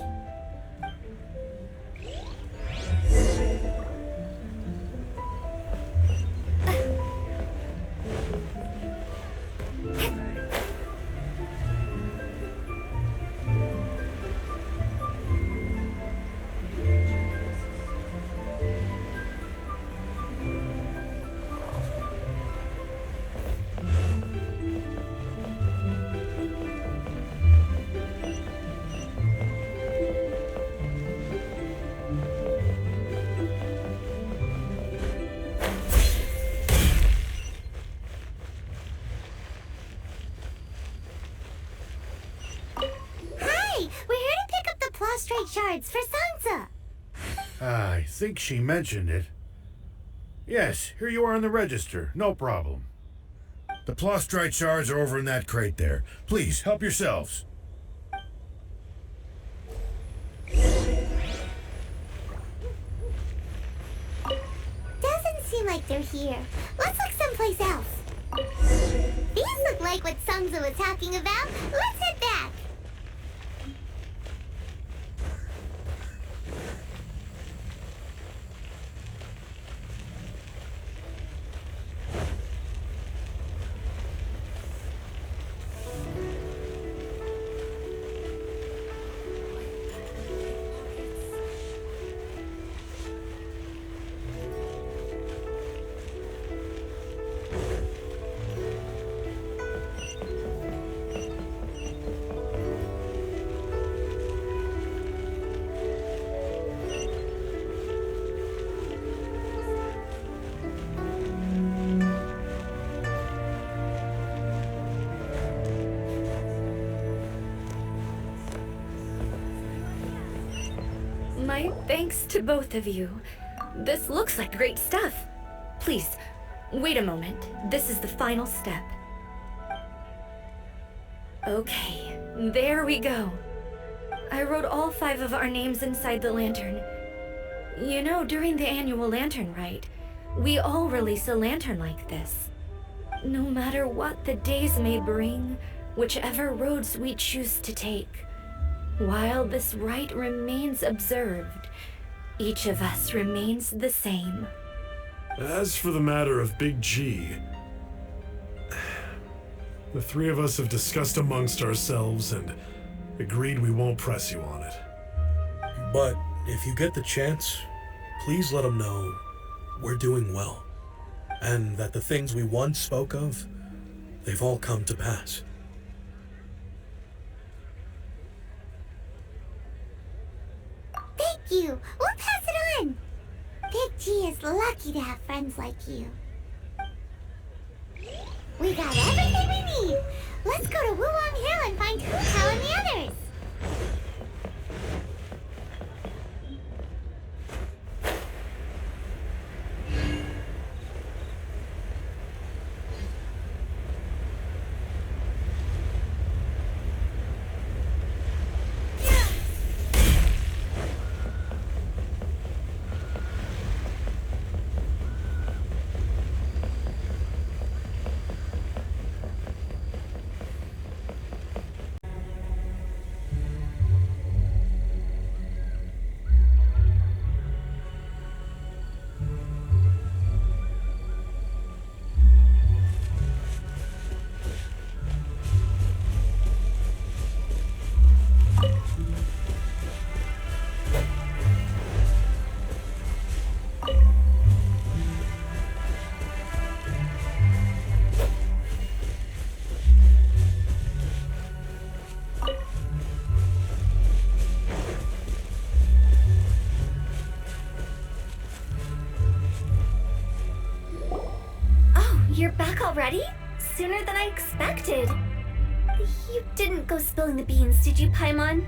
Shards for Sansa. I think she mentioned it. Yes, here you are on the register. No problem. The plastrite shards are over in that crate there. Please, help yourselves. Doesn't seem like they're here. Let's look someplace else. These look like what Sansa was talking about. Let's head back. My thanks to both of you. This looks like great stuff. Please, wait a moment. This is the final step. Okay, there we go. I wrote all 5 of our names inside the lantern. You know, during the annual lantern rite, we all release a lantern like this. No matter what the days may bring, whichever roads we choose to take, while this rite remains observed, each of us remains the same. As for the matter of Big G, the 3 of us have discussed amongst ourselves and agreed we won't press you on it. But if you get the chance, please let them know we're doing well, and that the things we once spoke of, they've all come to pass. Thank you. We'll pass it on. Big G is lucky to have friends like you. We got everything we need. Let's go to Wuwang Hill and find Hu Tao and the others. You're back already? Sooner than I expected. You didn't go spilling the beans, did you, Paimon?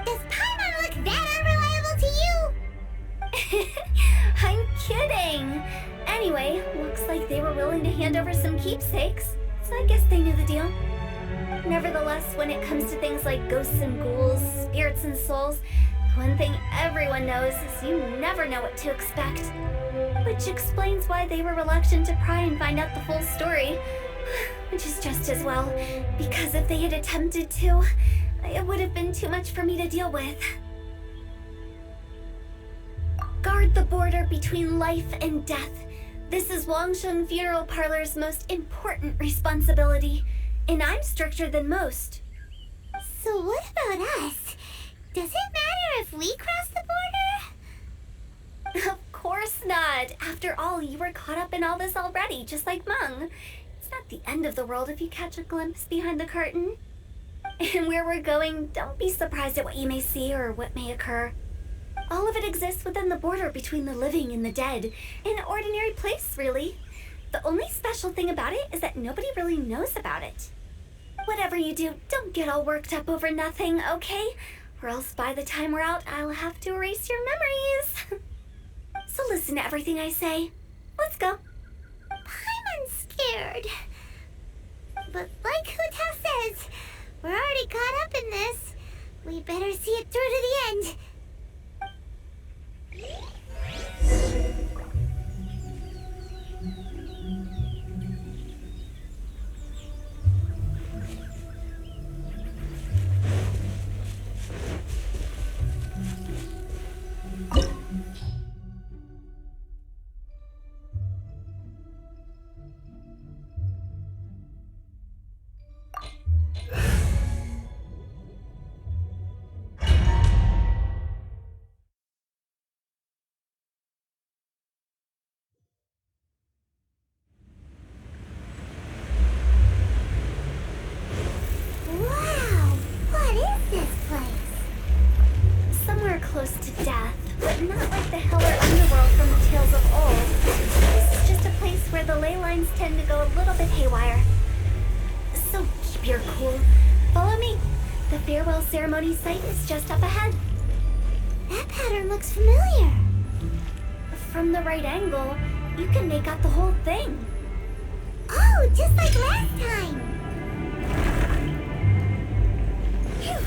Does Paimon look that unreliable to you? I'm kidding. Anyway, looks like they were willing to hand over some keepsakes, so I guess they knew the deal. Nevertheless, when it comes to things like ghosts and ghouls, spirits and souls, one thing everyone knows is you never know what to expect. Which explains why they were reluctant to pry and find out the full story. which is just as well, because if they had attempted to, it would have been too much for me to deal with. Guard the border between life and death. This is Wangsheng Funeral Parlor's most important responsibility, and I'm stricter than most. So what about us? Does it matter if we cross the border? Of course not. After all, you were caught up in all this already, just like Meng. It's not the end of the world if you catch a glimpse behind the curtain. And where we're going, don't be surprised at what you may see or what may occur. All of it exists within the border between the living and the dead. An ordinary place, really. The only special thing about it is that nobody really knows about it. Whatever you do, don't get all worked up over nothing, okay? Or else by the time we're out, I'll have to erase your memories. So listen to everything I say. Let's go. I'm scared. But like Hu Tao says, we're already caught up in this. We better see it through to the end. Close to death, but not like the hell or underworld from the tales of old. This is just a place where the ley lines tend to go a little bit haywire. So keep your cool. Follow me. The farewell ceremony site is just up ahead. That pattern looks familiar. From the right angle, you can make out the whole thing. Oh, just like last time. Phew.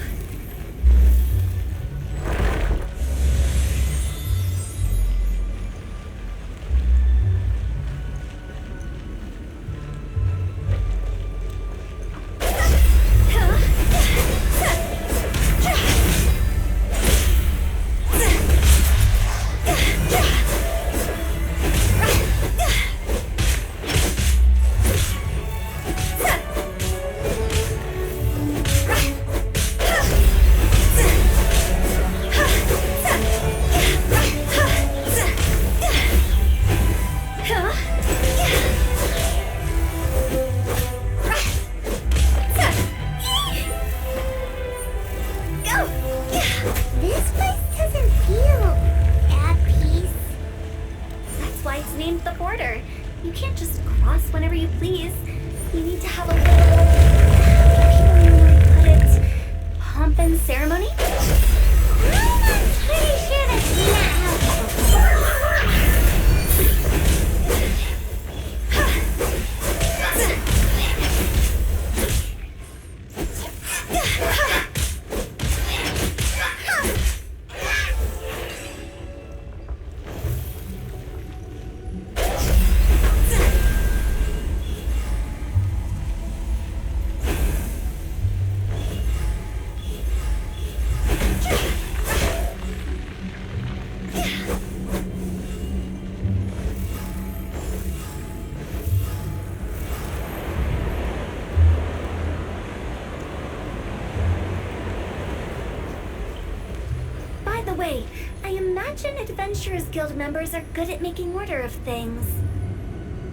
Adventurers Guild members are good at making order of things.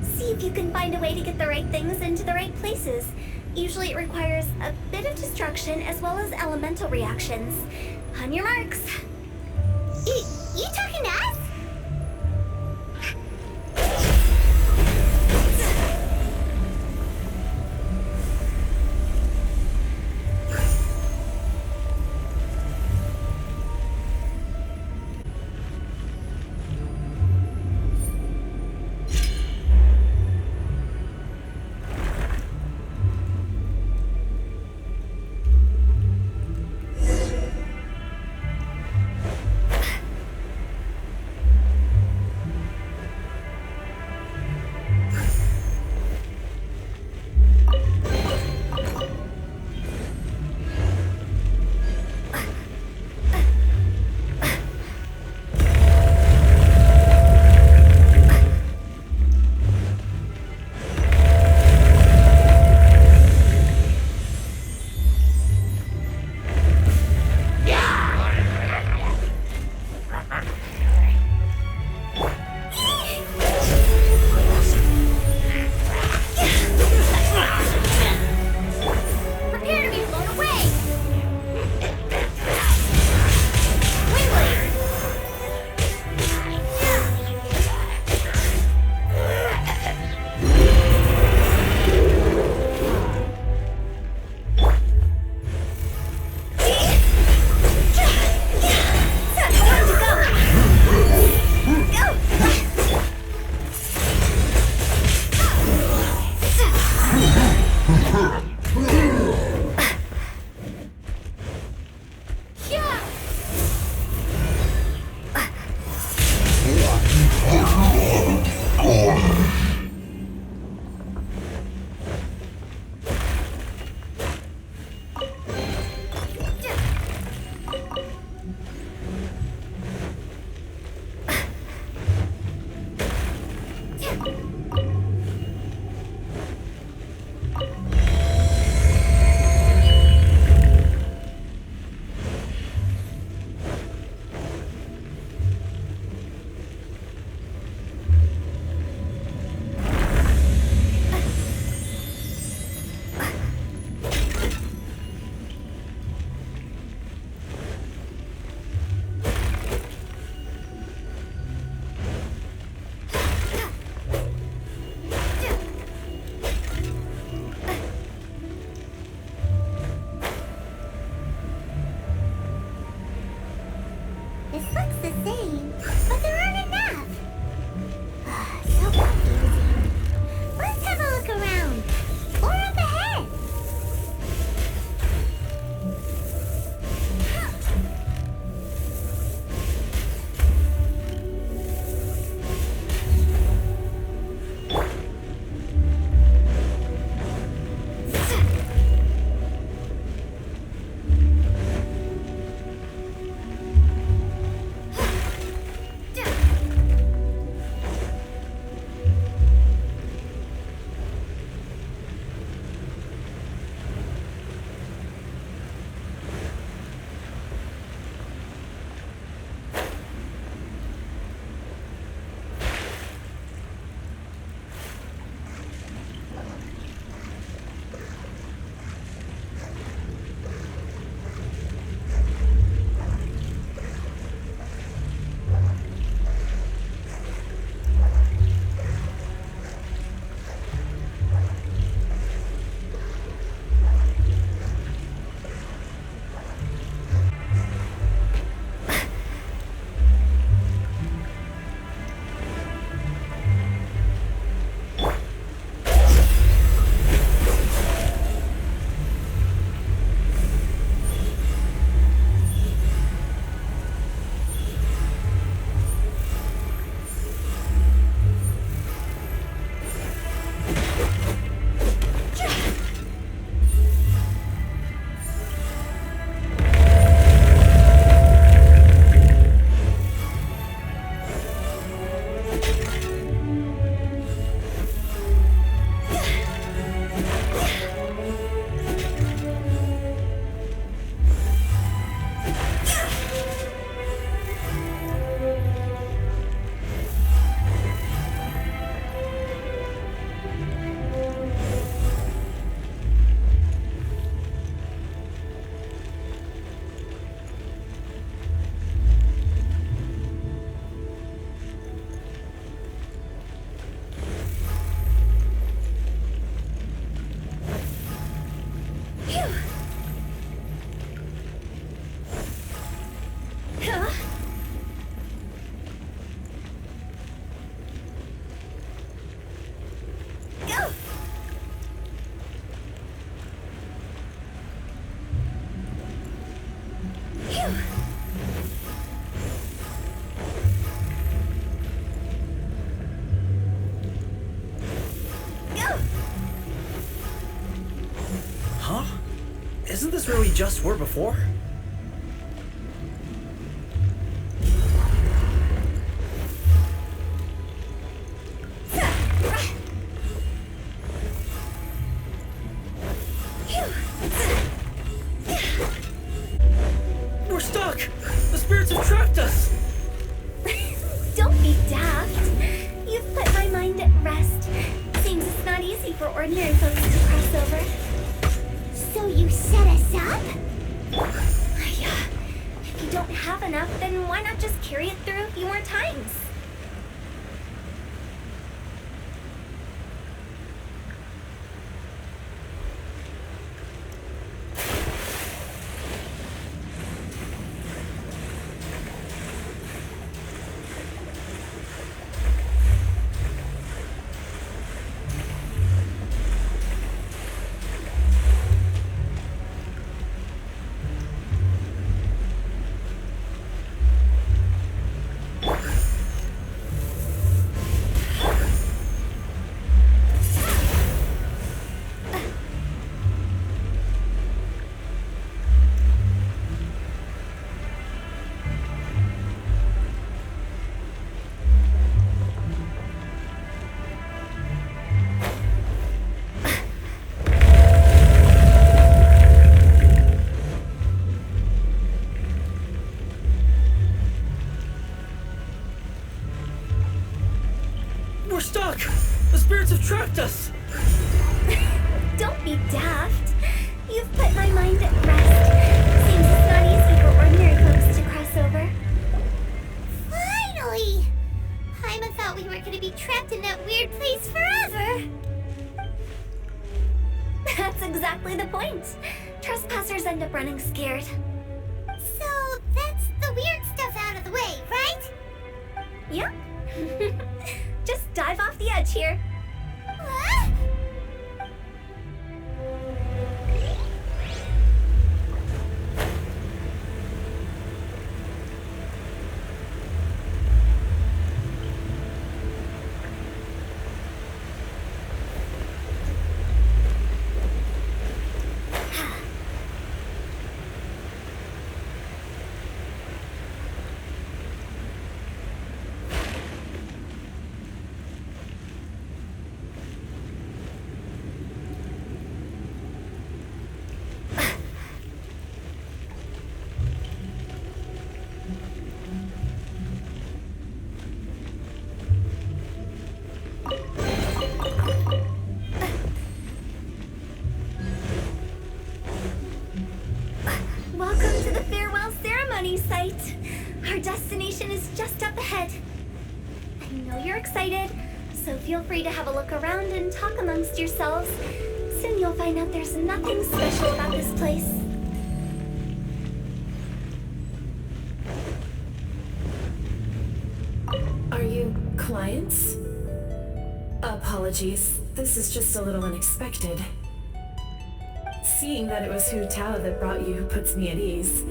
See if you can find a way to get the right things into the right places. Usually it requires a bit of destruction as well as elemental reactions. On your marks. You talking to us? This looks the same, but there aren't enough. So confusing. Let's have a look around. Or up ahead. Isn't this where we just were before? We're stuck! The spirits have trapped us! Don't be daft. You've put my mind at rest. Seems it's not easy for ordinary folks to cross over. So you set us up? If you don't have enough, then why not just carry it through a few more times? left us! Don't be daft. You've put my mind at rest. Seems it's not easy for ordinary folks to cross over. Finally! Paimon thought we were gonna be trapped in that weird place forever. That's exactly the point. Trespassers end up running scared. So that's the weird stuff out of the way, right? Yep. Just dive off the edge here. Huh? Welcome to the farewell ceremony site. Our destination is just up ahead. I know you're excited, so feel free to have a look around and talk amongst yourselves. Soon you'll find out there's nothing special about this place. Are you clients? Apologies, this is just a little unexpected. Seeing that it was Hu Tao that brought you puts me at ease.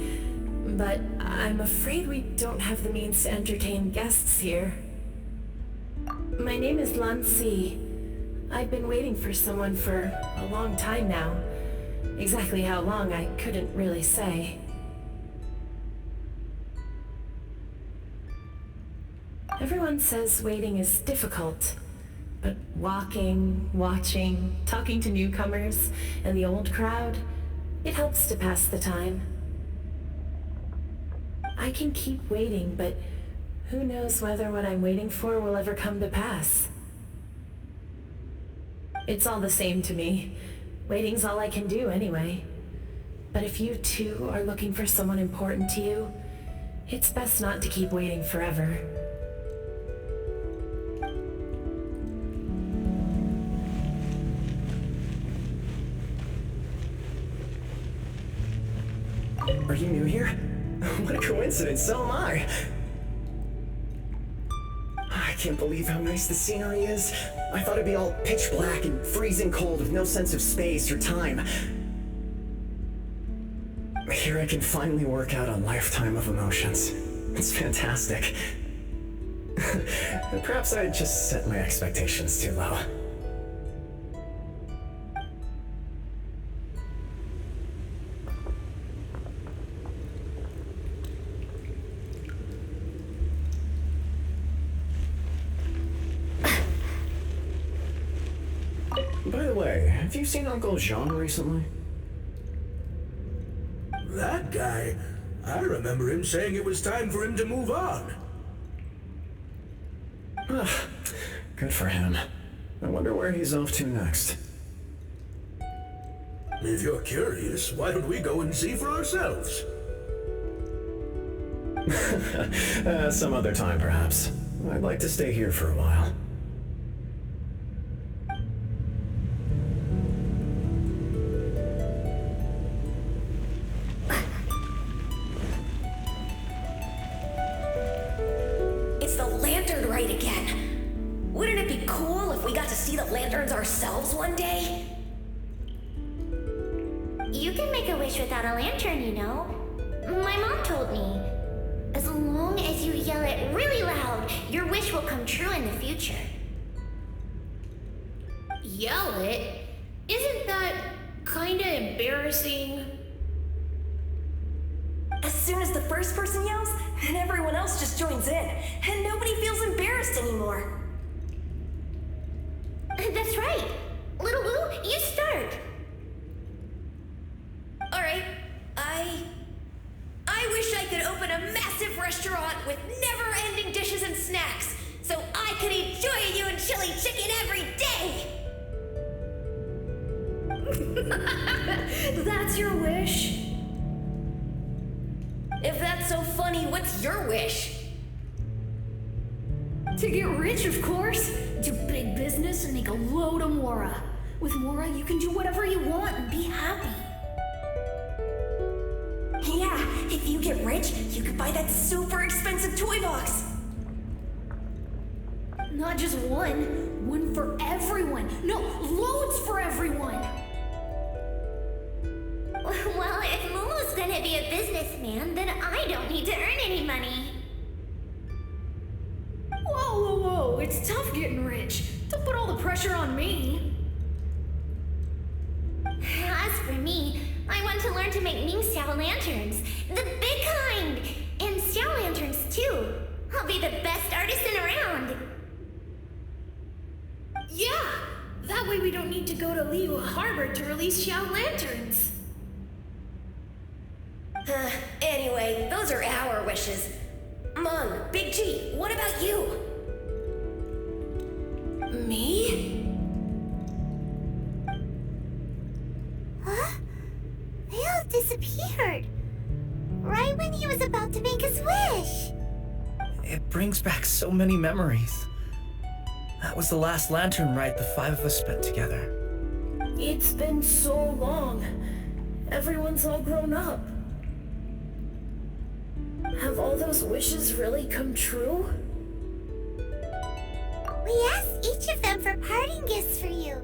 But I'm afraid we don't have the means to entertain guests here. My name is Lan Si. I've been waiting for someone for a long time now. Exactly how long, I couldn't really say. Everyone says waiting is difficult. But walking, watching, talking to newcomers and the old crowd, it helps to pass the time. I can keep waiting, but who knows whether what I'm waiting for will ever come to pass. It's all the same to me. Waiting's all I can do anyway. But if you too are looking for someone important to you, it's best not to keep waiting forever. Are you new here? What a coincidence, so am I! I can't believe how nice the scenery is. I thought it'd be all pitch black and freezing cold with no sense of space or time. Here I can finally work out a lifetime of emotions. It's fantastic. Perhaps I just set my expectations too low. By the way, have you seen Uncle Jean recently? That guy? I remember him saying it was time for him to move on. Good for him. I wonder where he's off to next. If you're curious, why don't we go and see for ourselves? Some other time, perhaps. I'd like to stay here for a while. It's the lantern rite again. Wouldn't it be cool if we got to see the lanterns ourselves one day? You can make a wish without a lantern, you know. My mom told me. As long as you yell it really loud, your wish will come true in the future. Yell it? Isn't that kinda embarrassing? As soon as the first person yells, then everyone else just joins in, and nobody feels embarrassed anymore. That's right. Little Wu, you start. Alright, I wish I could open a massive restaurant with never-ending dishes and snacks, so I could eat joy you and chili chicken every day! That's your wish? If that's so funny, what's your wish? To get rich, of course. Do big business and make a load of Mora. With Mora, you can do whatever you want and be happy. Yeah, if you get rich, you could buy that super expensive toy box. Not just one. One for everyone. No, loads for everyone. Well, if Momo's gonna be a businessman, then I don't need to earn any money. Whoa. It's tough getting rich. Don't put all the pressure on me. As for me, I want to learn to make Ming Xiao lanterns. The big kind! And Xiao lanterns, too. I'll be the best artisan around. Yeah! That way we don't need to go to Liyue Harbor to release Xiao lanterns. Anyway, those are our wishes. Meng, Big G, what about you? Me? Huh? They all disappeared. Right when he was about to make his wish. It brings back so many memories. That was the last lantern ride the five of us spent together. It's been so long. Everyone's all grown up. Have all those wishes really come true? We asked each of them for parting gifts for you.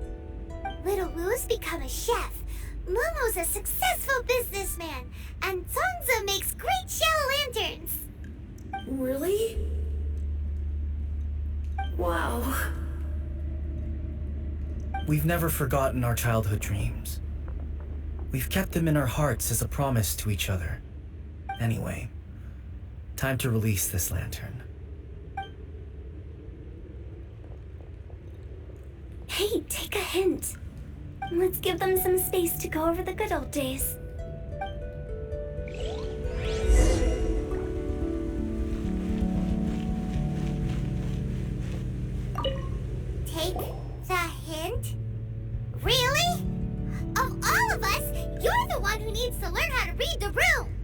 Little Wu's become a chef. Momo's a successful businessman. And Zongza makes great Xiao lanterns. Really? Wow. We've never forgotten our childhood dreams. We've kept them in our hearts as a promise to each other. Anyway, time to release this lantern. Hey, take a hint. Let's give them some space to go over the good old days. Take the hint? Really? Of all of us, you're the one who needs to learn how to read the room.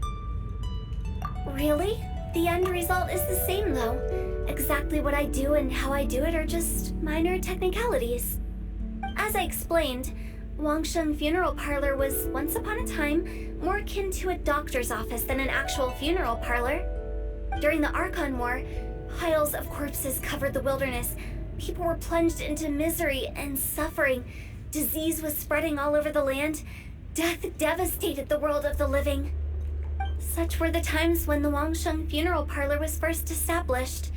Really? The end result is the same, though. Exactly what I do and how I do it are just minor technicalities. As I explained, Wangsheng Funeral Parlor was, once upon a time, more akin to a doctor's office than an actual funeral parlor. During the Archon War, piles of corpses covered the wilderness. People were plunged into misery and suffering. Disease was spreading all over the land. Death devastated the world of the living. Such were the times when the Wangsheng Funeral Parlor was first established.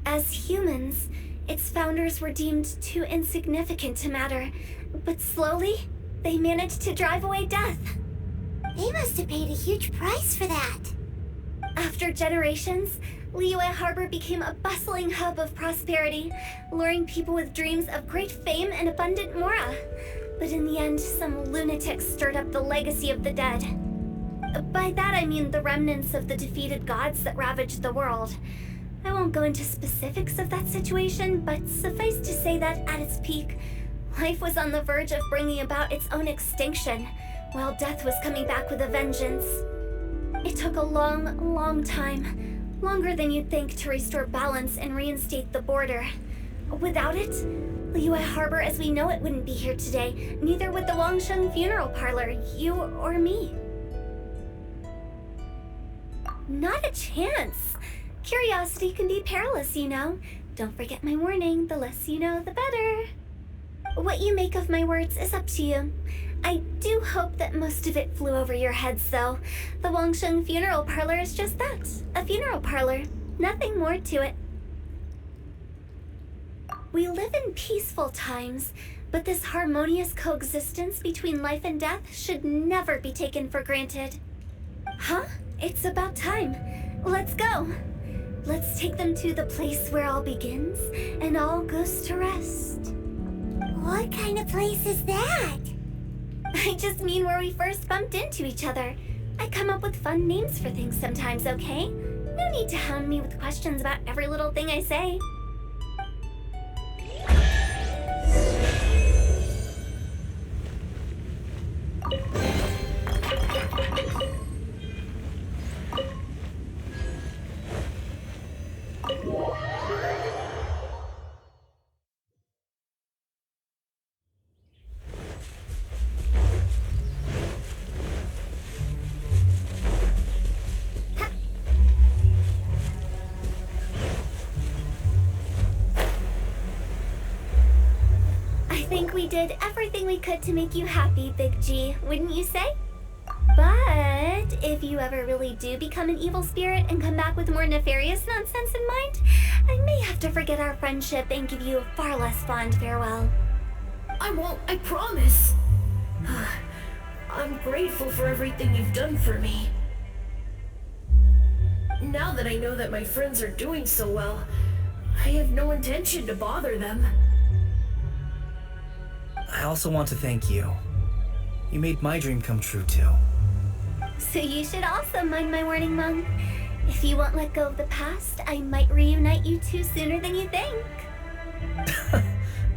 As humans, its founders were deemed too insignificant to matter, but slowly, they managed to drive away death. They must have paid a huge price for that. After generations, Liyue Harbor became a bustling hub of prosperity, luring people with dreams of great fame and abundant mora. But in the end, some lunatics stirred up the legacy of the dead. By that I mean the remnants of the defeated gods that ravaged the world. I won't go into specifics of that situation, but suffice to say that at its peak, life was on the verge of bringing about its own extinction, while death was coming back with a vengeance. It took a long, long time, longer than you'd think, to restore balance and reinstate the border. Without it, Liyue Harbor as we know it wouldn't be here today, neither would the Wangsheng Funeral Parlor, you or me. Not a chance. Curiosity can be perilous, you know. Don't forget my warning, the less you know, the better. What you make of my words is up to you. I do hope that most of it flew over your heads, though. The Wangsheng Funeral Parlor is just that, a funeral parlor. Nothing more to it. We live in peaceful times, but this harmonious coexistence between life and death should never be taken for granted. Huh? It's about time. Let's go. Let's take them to the place where all begins and all goes to rest. What kind of place is that? I just mean where we first bumped into each other. I come up with fun names for things sometimes, okay? No need to hound me with questions about every little thing I say. think we did everything we could to make you happy, Big G, wouldn't you say? But if you ever really do become an evil spirit and come back with more nefarious nonsense in mind, I may have to forget our friendship and give you a far less fond farewell. I won't, I promise. I'm grateful for everything you've done for me. Now that I know that my friends are doing so well, I have no intention to bother them. I also want to thank you. You made my dream come true too. So you should also mind my warning, Meng. If you won't let go of the past, I might reunite you two sooner than you think.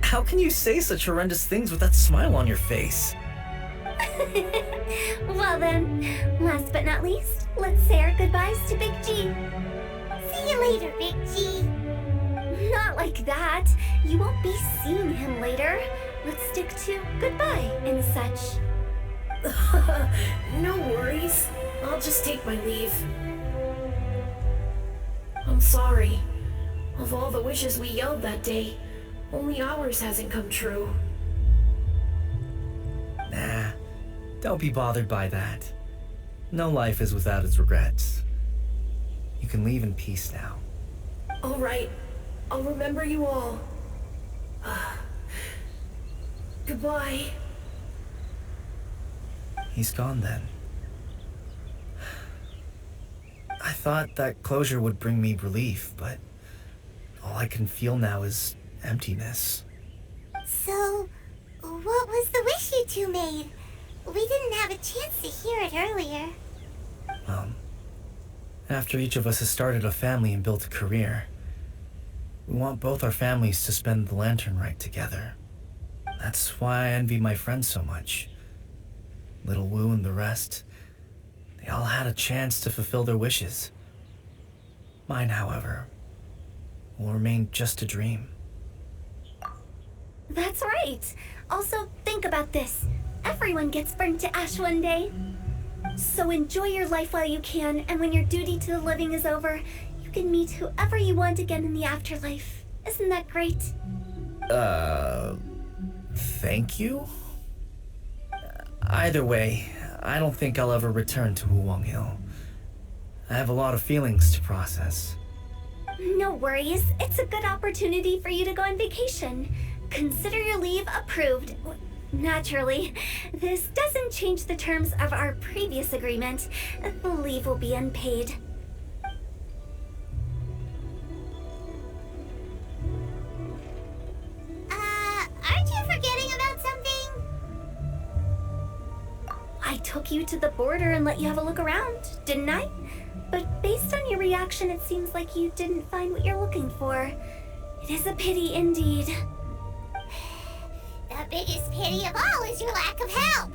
How can you say such horrendous things with that smile on your face? Well then, last but not least, let's say our goodbyes to Big G. See you later, Big G. Not like that. You won't be seeing him later. Let's stick to goodbye and such. No worries. I'll just take my leave. I'm sorry. Of all the wishes we yelled that day, only ours hasn't come true. Nah, don't be bothered by that. No life is without its regrets. You can leave in peace now. All right. I'll remember you all. Goodbye. He's gone then. I thought that closure would bring me relief, but all I can feel now is emptiness. So, what was the wish you two made? We didn't have a chance to hear it earlier. After each of us has started a family and built a career, we want both our families to spend the lantern rite together. That's why I envy my friends so much. Little Wu and the rest, they all had a chance to fulfill their wishes. Mine, however, will remain just a dream. That's right. Also, think about this. Everyone gets burnt to ash one day. So enjoy your life while you can, and when your duty to the living is over, you can meet whoever you want again in the afterlife. Isn't that great? Thank you? Either way, I don't think I'll ever return to Wuwang Hill. I have a lot of feelings to process. No worries. It's a good opportunity for you to go on vacation. Consider your leave approved. Naturally, this doesn't change the terms of our previous agreement. The leave will be unpaid. Aren't you forgetting about something? I took you to the border and let you have a look around, didn't I? But based on your reaction, it seems like you didn't find what you're looking for. It is a pity indeed. The biggest pity of all is your lack of help.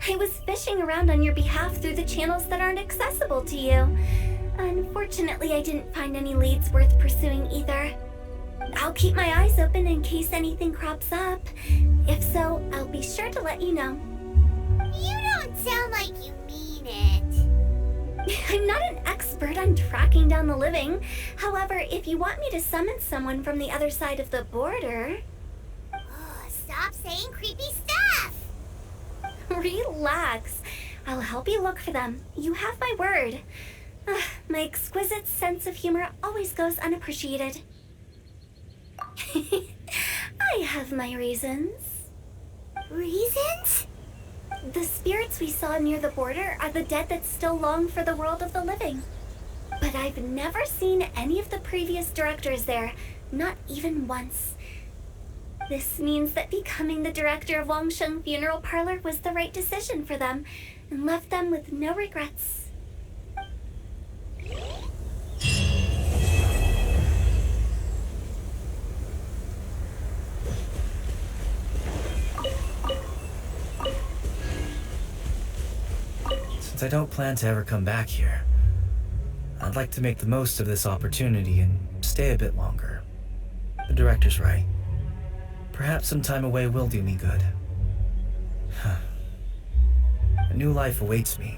I was fishing around on your behalf through the channels that aren't accessible to you. Unfortunately, I didn't find any leads worth pursuing either. I'll keep my eyes open in case anything crops up. If so, I'll be sure to let you know. You don't sound like you mean it. I'm not an expert on tracking down the living. However, if you want me to summon someone from the other side of the border... Oh, stop saying creepy stuff! Relax. I'll help you look for them. You have my word. My exquisite sense of humor always goes unappreciated. I have my reasons. Reasons? The spirits we saw near the border are the dead that still long for the world of the living. But I've never seen any of the previous directors there, not even once. This means that becoming the director of Wangsheng Funeral Parlor was the right decision for them, and left them with no regrets. Since I don't plan to ever come back here, I'd like to make the most of this opportunity and stay a bit longer. The director's right. Perhaps some time away will do me good. A new life awaits me.